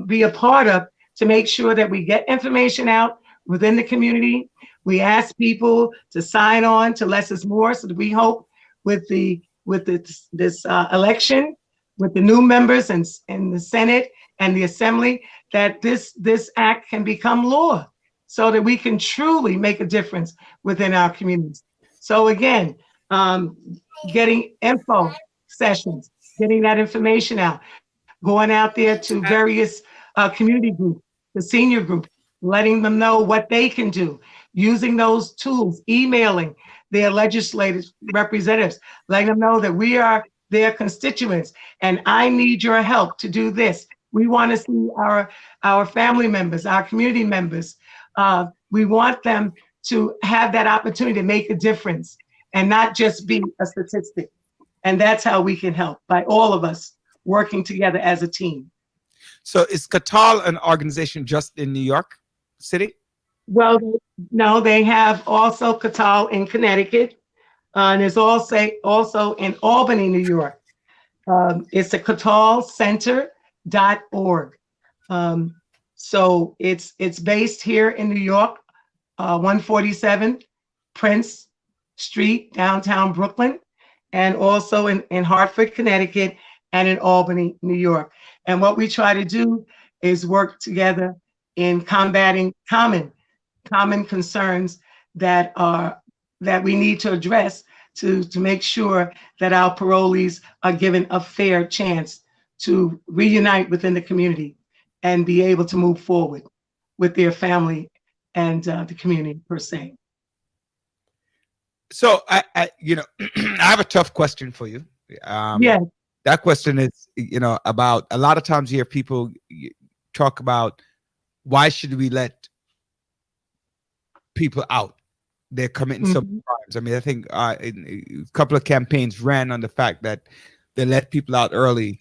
be a part of to make sure that we get information out within the community. We ask people to sign on to less is more, so that we hope with this election, with the new members in the Senate and the Assembly, that this act can become law, so that we can truly make a difference within our communities. So again, getting info sessions, getting that information out, going out there to various community groups, the senior group, letting them know what they can do, using those tools, emailing their legislative representatives, letting them know that we are their constituents and I need your help to do this. We want to see our family members, our community members. We want them to have that opportunity to make a difference and not just be a statistic. And that's how we can help, by all of us working together as a team. So is Katal an organization just in New York City? Well, no, they have also Katal in Connecticut, and there's also in Albany, New York. It's a katalcenter.org. So it's based here in New York, 147 Prince Street, downtown Brooklyn, and also in Hartford, Connecticut, and in Albany, New York. And what we try to do is work together in combating common concerns that we need to address to make sure that our parolees are given a fair chance to reunite within the community and be able to move forward with their family and the community per se. So I you know, I have a tough question for you. Yeah. That question is, you know, about, a lot of times you hear people talk about why should we let people out? They're committing some crimes. I mean, I think a couple of campaigns ran on the fact that they let people out early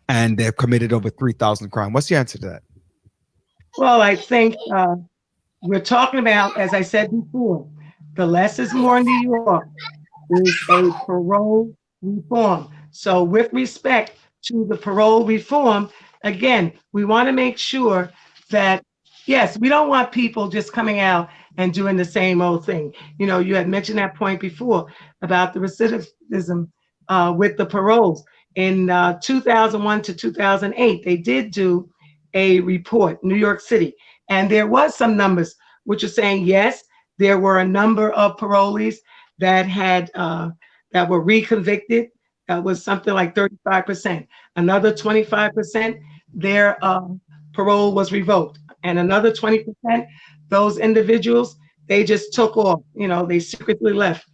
and they've committed over 3,000 crimes. What's the answer to that? Well, I think we're talking about, as I said before, the less is more in New York is a parole reform. So with respect to the parole reform, again, we want to make sure that, yes, we don't want people just coming out and doing the same old thing. You know, you had mentioned that point before about the recidivism with the paroles. In 2001 to 2008, they did do a report, New York City, and there was some numbers which are saying, yes, there were a number of parolees that had that were reconvicted. That was something like 35%. Another 25%, their parole was revoked, and another 20%, those individuals, they just took off. You know, they secretly left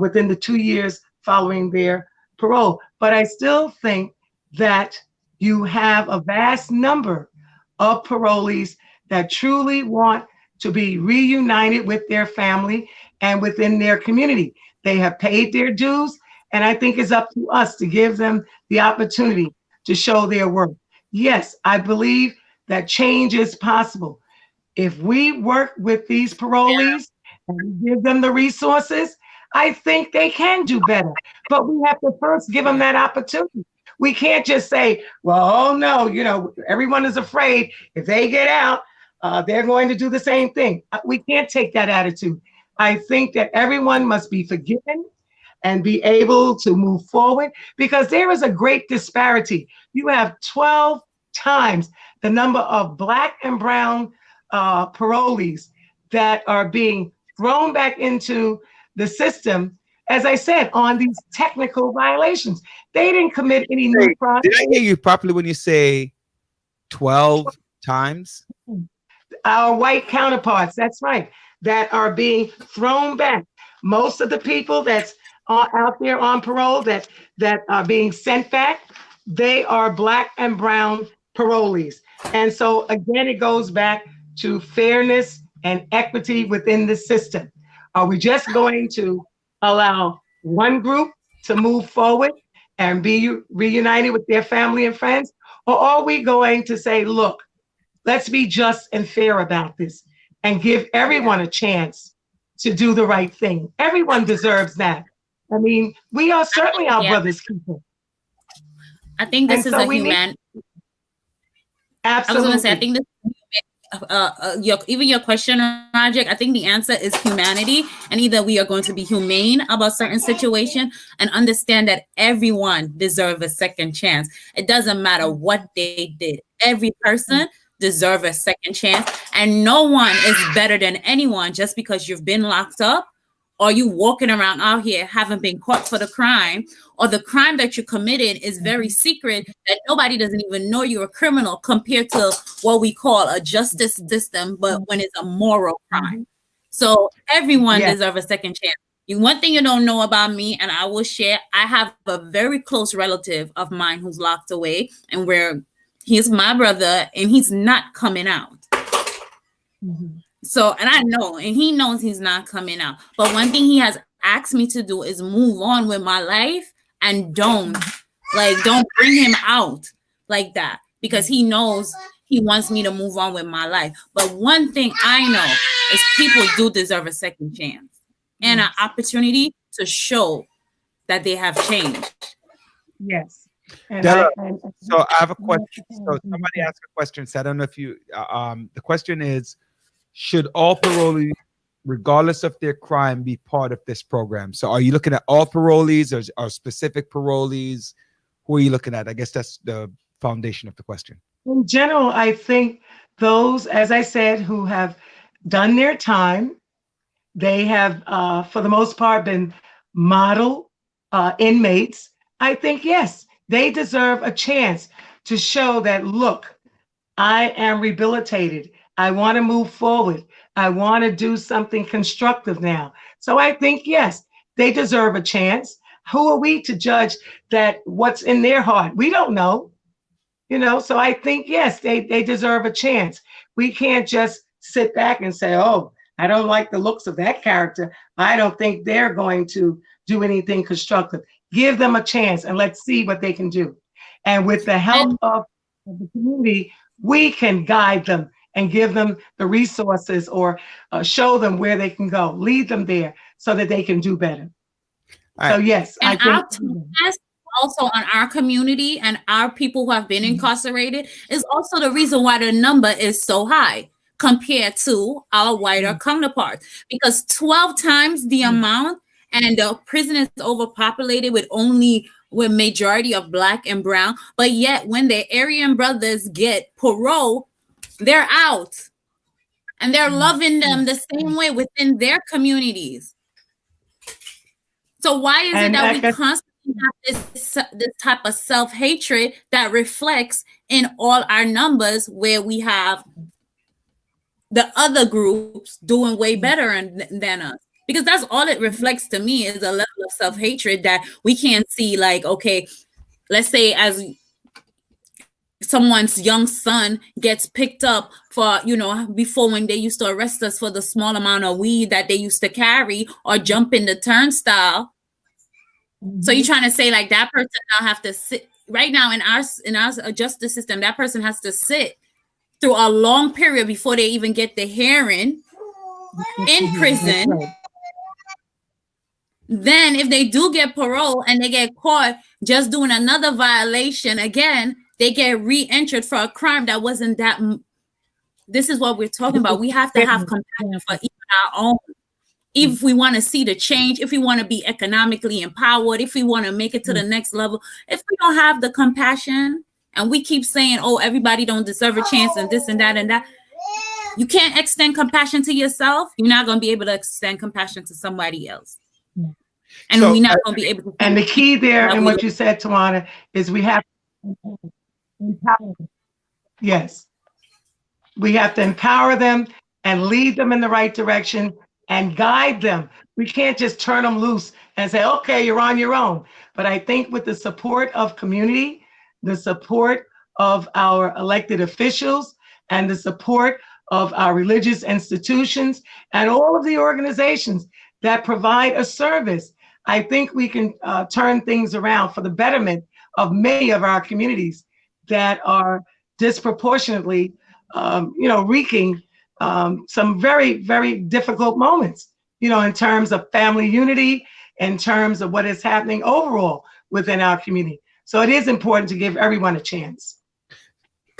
within the 2 years following their parole. But I still think that you have a vast number of parolees that truly want to be reunited with their family and within their community. They have paid their dues, and I think it's up to us to give them the opportunity to show their worth. Yes, I believe that change is possible. If we work with these parolees and give them the resources, I think they can do better. But we have to first give them that opportunity. We can't just say, well, oh no, you know, everyone is afraid if they get out, they're going to do the same thing. We can't take that attitude. I think that everyone must be forgiven and be able to move forward, because there is a great disparity. You have 12 times the number of Black and brown parolees that are being thrown back into the system, as I said, on these technical violations. They didn't commit any new crimes. Did I hear you properly when you say 12 times? Our white counterparts, that's right, that are being thrown back. Most of the people that's out there on parole that are being sent back, they are Black and brown parolees. And so again, it goes back to fairness and equity within the system. Are we just going to allow one group to move forward and be reunited with their family and friends? Or are we going to say, look, let's be just and fair about this and give everyone a chance to do the right thing? Everyone deserves that. I mean, we are certainly our brother's keeper. I think this is a human. Absolutely. I was going to say, I think this even your question, Rajic, I think the answer is humanity, and either we are going to be humane about certain situation and understand that everyone deserves a second chance. It doesn't matter what they did. Every person deserves a second chance, and no one is better than anyone just because you've been locked up or you walking around out here haven't been caught for the crime, or the crime that you committed is very secret that nobody doesn't even know you're a criminal, compared to what we call a justice system, but when it's a moral crime. So everyone deserves a second chance. One thing you don't know about me, and I will share, I have a very close relative of mine who's locked away, and where he's my brother and he's not coming out. So, and I know, and he knows he's not coming out. But one thing he has asked me to do is move on with my life and don't bring him out like that, because he knows he wants me to move on with my life. But one thing I know is people do deserve a second chance and an opportunity to show that they have changed. Yes. So I have a question. So somebody asked a question. So I don't know if you, the question is, should all parolees, regardless of their crime, be part of this program? So are you looking at all parolees or specific parolees? Who are you looking at? I guess that's the foundation of the question. In general, I think those, as I said, who have done their time, they have, for the most part, been model inmates. I think, yes, they deserve a chance to show that, look, I am rehabilitated. I want to move forward. I want to do something constructive now. So I think, yes, they deserve a chance. Who are we to judge that what's in their heart? We don't know. So I think, yes, they deserve a chance. We can't just sit back and say, oh, I don't like the looks of that character. I don't think they're going to do anything constructive. Give them a chance and let's see what they can do. And with the help of the community, we can guide them and give them the resources or show them where they can go, lead them there so that they can do better. So yes, and I think also on our community and our people who have been incarcerated is also the reason why the number is so high compared to our whiter counterparts, because 12 times the amount, and the prison is overpopulated with majority of Black and brown, but yet when the Aryan brothers get parole, they're out and they're loving them the same way within their communities. So why is it that we constantly have this type of self-hatred that reflects in all our numbers, where we have the other groups doing way better than us? Because that's all it reflects to me, is a level of self-hatred that we can't see. Like, okay, let's say as someone's young son gets picked up for, before when they used to arrest us for the small amount of weed that they used to carry or jump in the turnstile. So you're trying to say like that person now have to sit right now in our justice system, that person has to sit through a long period before they even get the hearing in prison. Then if they do get parole and they get caught just doing another violation again, they get re-entered for a crime that wasn't that. This is what we're talking about. We have to have compassion for even our own. If we want to see the change, if we want to be economically empowered, if we want to make it to the next level, if we don't have the compassion and we keep saying, oh, everybody don't deserve a chance and this and that, you can't extend compassion to yourself. You're not going to be able to extend compassion to somebody else. And we're not going to be able to. And the key there in what you said, Tawana, is we have to empower them. Yes. We have to empower them and lead them in the right direction and guide them. We can't just turn them loose and say, okay, you're on your own. But I think with the support of community, the support of our elected officials, and the support of our religious institutions and all of the organizations that provide a service, I think we can turn things around for the betterment of many of our communities that are disproportionately, wreaking some very, very difficult moments, in terms of family unity, in terms of what is happening overall within our community. So it is important to give everyone a chance.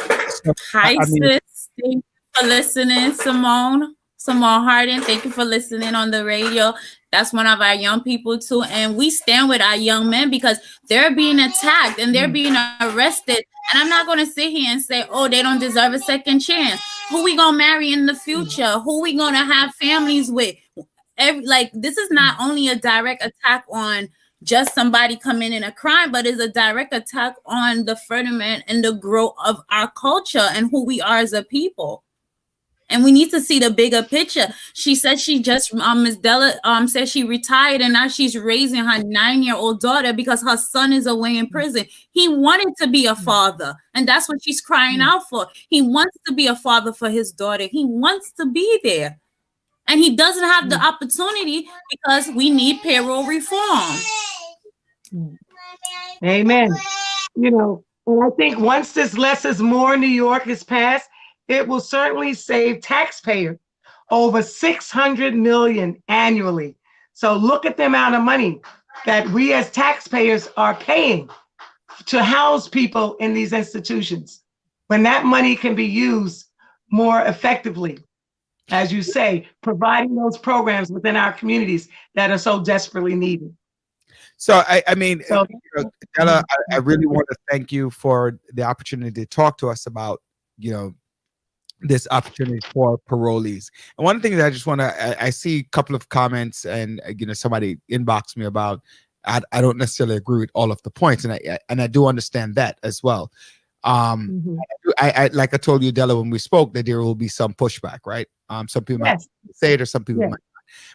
Hi, sis. Thank you for listening, Simone Harden. Thank you for listening on the radio. That's one of our young people too. And we stand with our young men because they're being attacked and they're being arrested. And I'm not going to sit here and say, oh, they don't deserve a second chance. Who we going to marry in the future? Who we going to have families with? This is not only a direct attack on just somebody coming in a crime, but is a direct attack on the furtherment and the growth of our culture and who we are as a people. And we need to see the bigger picture. She said she just, Ms. Della said she retired and now she's raising her 9-year-old daughter because her son is away in prison. He wanted to be a father, and that's what she's crying out for. He wants to be a father for his daughter. He wants to be there. And he doesn't have the opportunity because we need payroll reform. Amen. And I think once this Less is More New York is passed, it will certainly save taxpayers over $600 million annually. So look at the amount of money that we as taxpayers are paying to house people in these institutions, when that money can be used more effectively, as you say, providing those programs within our communities that are so desperately needed. So, Della, I really want to thank you for the opportunity to talk to us about, this opportunity for parolees. And one thing that I just want to, I see a couple of comments and, somebody inboxed me about, I don't necessarily agree with all of the points. And I do understand that as well. I like I told you, Della, when we spoke, that there will be some pushback, right? Some people might say it or some people might not.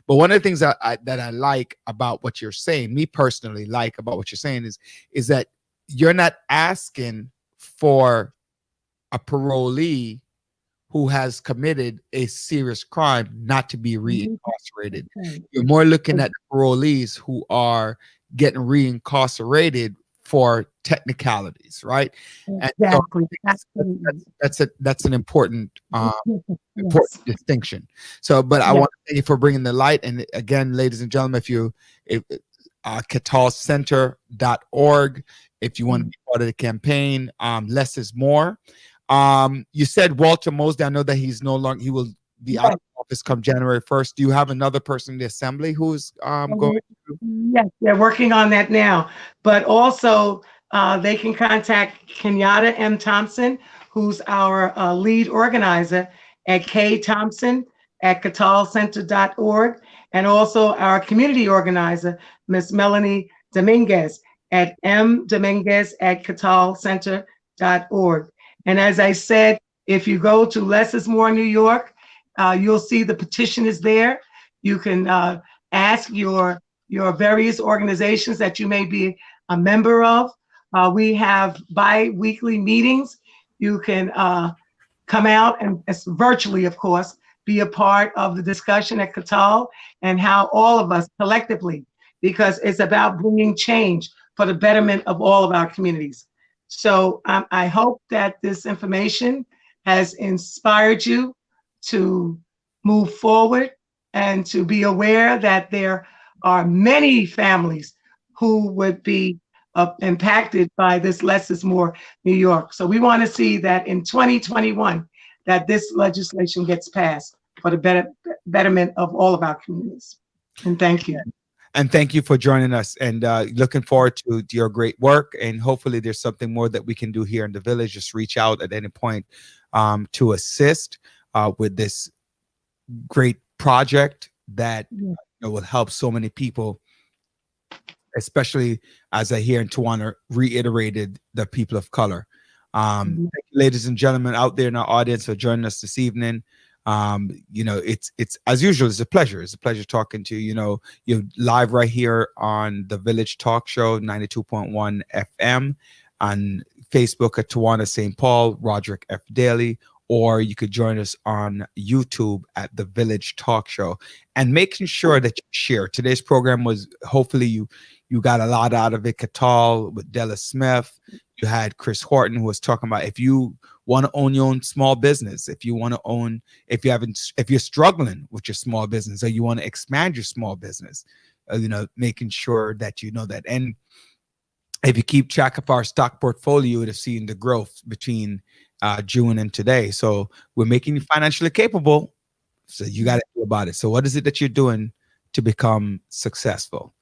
But one of the things that I like about what you're saying, me personally like about what you're saying is that you're not asking for a parolee who has committed a serious crime not to be reincarcerated. You're more looking at the parolees who are getting reincarcerated for technicalities, right? Exactly. And so that's an important important distinction. So, but I want to thank you for bringing the light. And again, ladies and gentlemen, if catalcenter.org, if you want to be part of the campaign, less is more. You said Walter Mosby. I know that he will be out of office come January 1st. Do you have another person in the assembly who's going to? Yes, they're working on that now. But also, they can contact Kenyatta M. Thompson, who's our lead organizer, at ktompson@catalcenter.org, and also our community organizer, Miss Melanie Dominguez, at mdominguez@catalcenter.org. And as I said, if you go to Less is More New York, you'll see the petition is there. You can ask your various organizations that you may be a member of. We have bi-weekly meetings. You can come out and virtually, of course, be a part of the discussion at Catal, and how all of us collectively, because it's about bringing change for the betterment of all of our communities. So I hope that this information has inspired you to move forward and to be aware that there are many families who would be impacted by this Less is More New York. So we want to see that in 2021, that this legislation gets passed for the betterment of all of our communities. And thank you. And thank you for joining us, and looking forward to your great work. And hopefully there's something more that we can do here in the village. Just reach out at any point to assist with this great project that will help so many people, especially as I hear in Tawana reiterated, the people of color. Thank you, ladies and gentlemen out there in our audience, for joining us this evening. It's as usual, it's a pleasure. It's a pleasure talking to you. You're live right here on the Village Talk Show, 92.1 FM, on Facebook at Tawana St. Paul, Roderick F. Daly, or you could join us on YouTube at the Village Talk Show. And making sure that you share. Today's program was, hopefully you got a lot out of it. Catal with Della Smith. You had Chris Horton, who was talking about if you want to own your own small business, if you're struggling with your small business, or you want to expand your small business, making sure that you know that. And if you keep track of our stock portfolio, you would have seen the growth between June and today. So we're making you financially capable. So you got to do about it. So what is it that you're doing to become successful?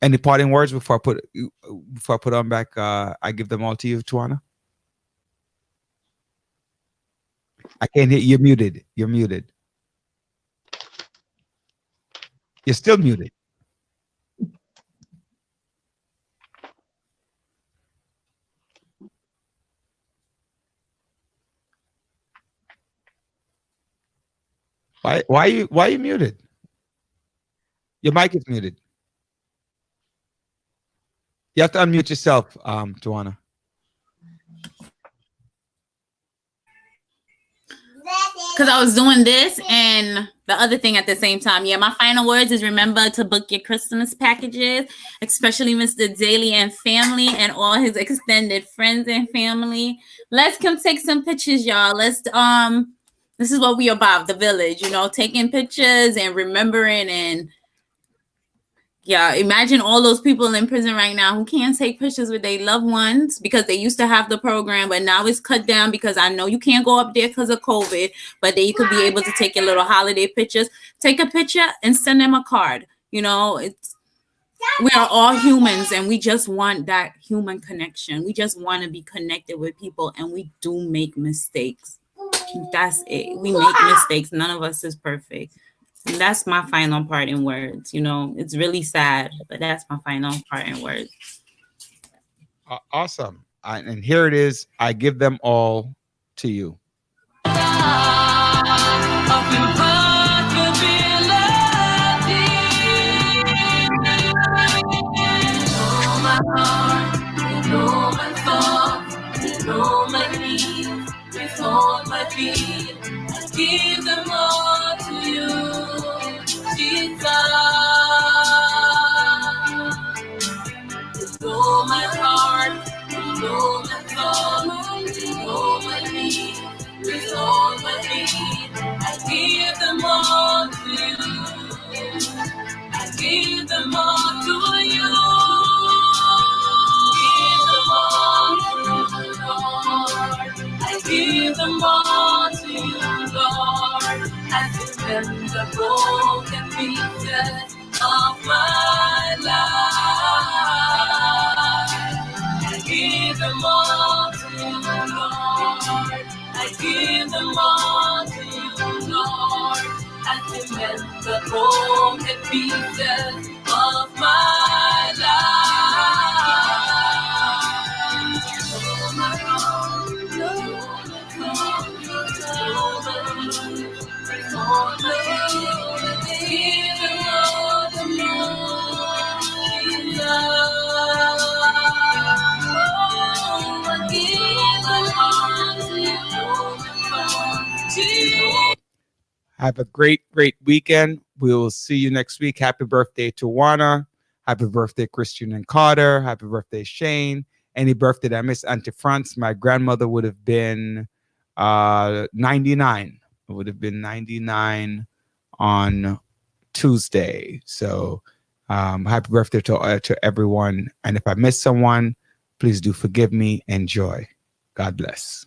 Any parting words before I put on back? I give them all to you, Tawana. I can't hear. You're muted. You're muted. You're still muted. Why are you muted? Your mic is muted. You have to unmute yourself, Tawana. Because I was doing this and the other thing at the same time. Yeah, my final words is remember to book your Christmas packages, especially Mr. Daly and family and all his extended friends and family. Let's come take some pictures, y'all. Let's this is what we about, the village, taking pictures and remembering. And yeah, imagine all those people in prison right now who can't take pictures with their loved ones because they used to have the program, but now it's cut down because I know you can't go up there because of COVID, but then you could be able to take your little holiday pictures. Take a picture and send them a card. We are all humans and we just want that human connection. We just want to be connected with people, and we do make mistakes. That's it. We make mistakes. None of us is perfect. And that's my final parting words. It's really sad, but that's my final parting words. Awesome. And here it is. I give them all to you. all my feet. I give them all to you, Jesus. You know my heart, you know my thoughts, you know my need, with all my need. I give them all to you. I give them all to you. Give them all to you, Lord. I give them all to you, Lord. I defend the broken pieces of my life. I give them all to you, Lord. I give them all to you, Lord. I defend the broken pieces of my life. Oh my God, Have a great weekend. We will see you next week. Happy birthday to Juana. Happy birthday, Christian and Carter. Happy birthday, Shane. Any birthday that I missed, Auntie France. My grandmother would have been 99. It would have been 99 on Tuesday. So happy birthday to everyone. And if I missed someone, please do forgive me. Enjoy. God bless.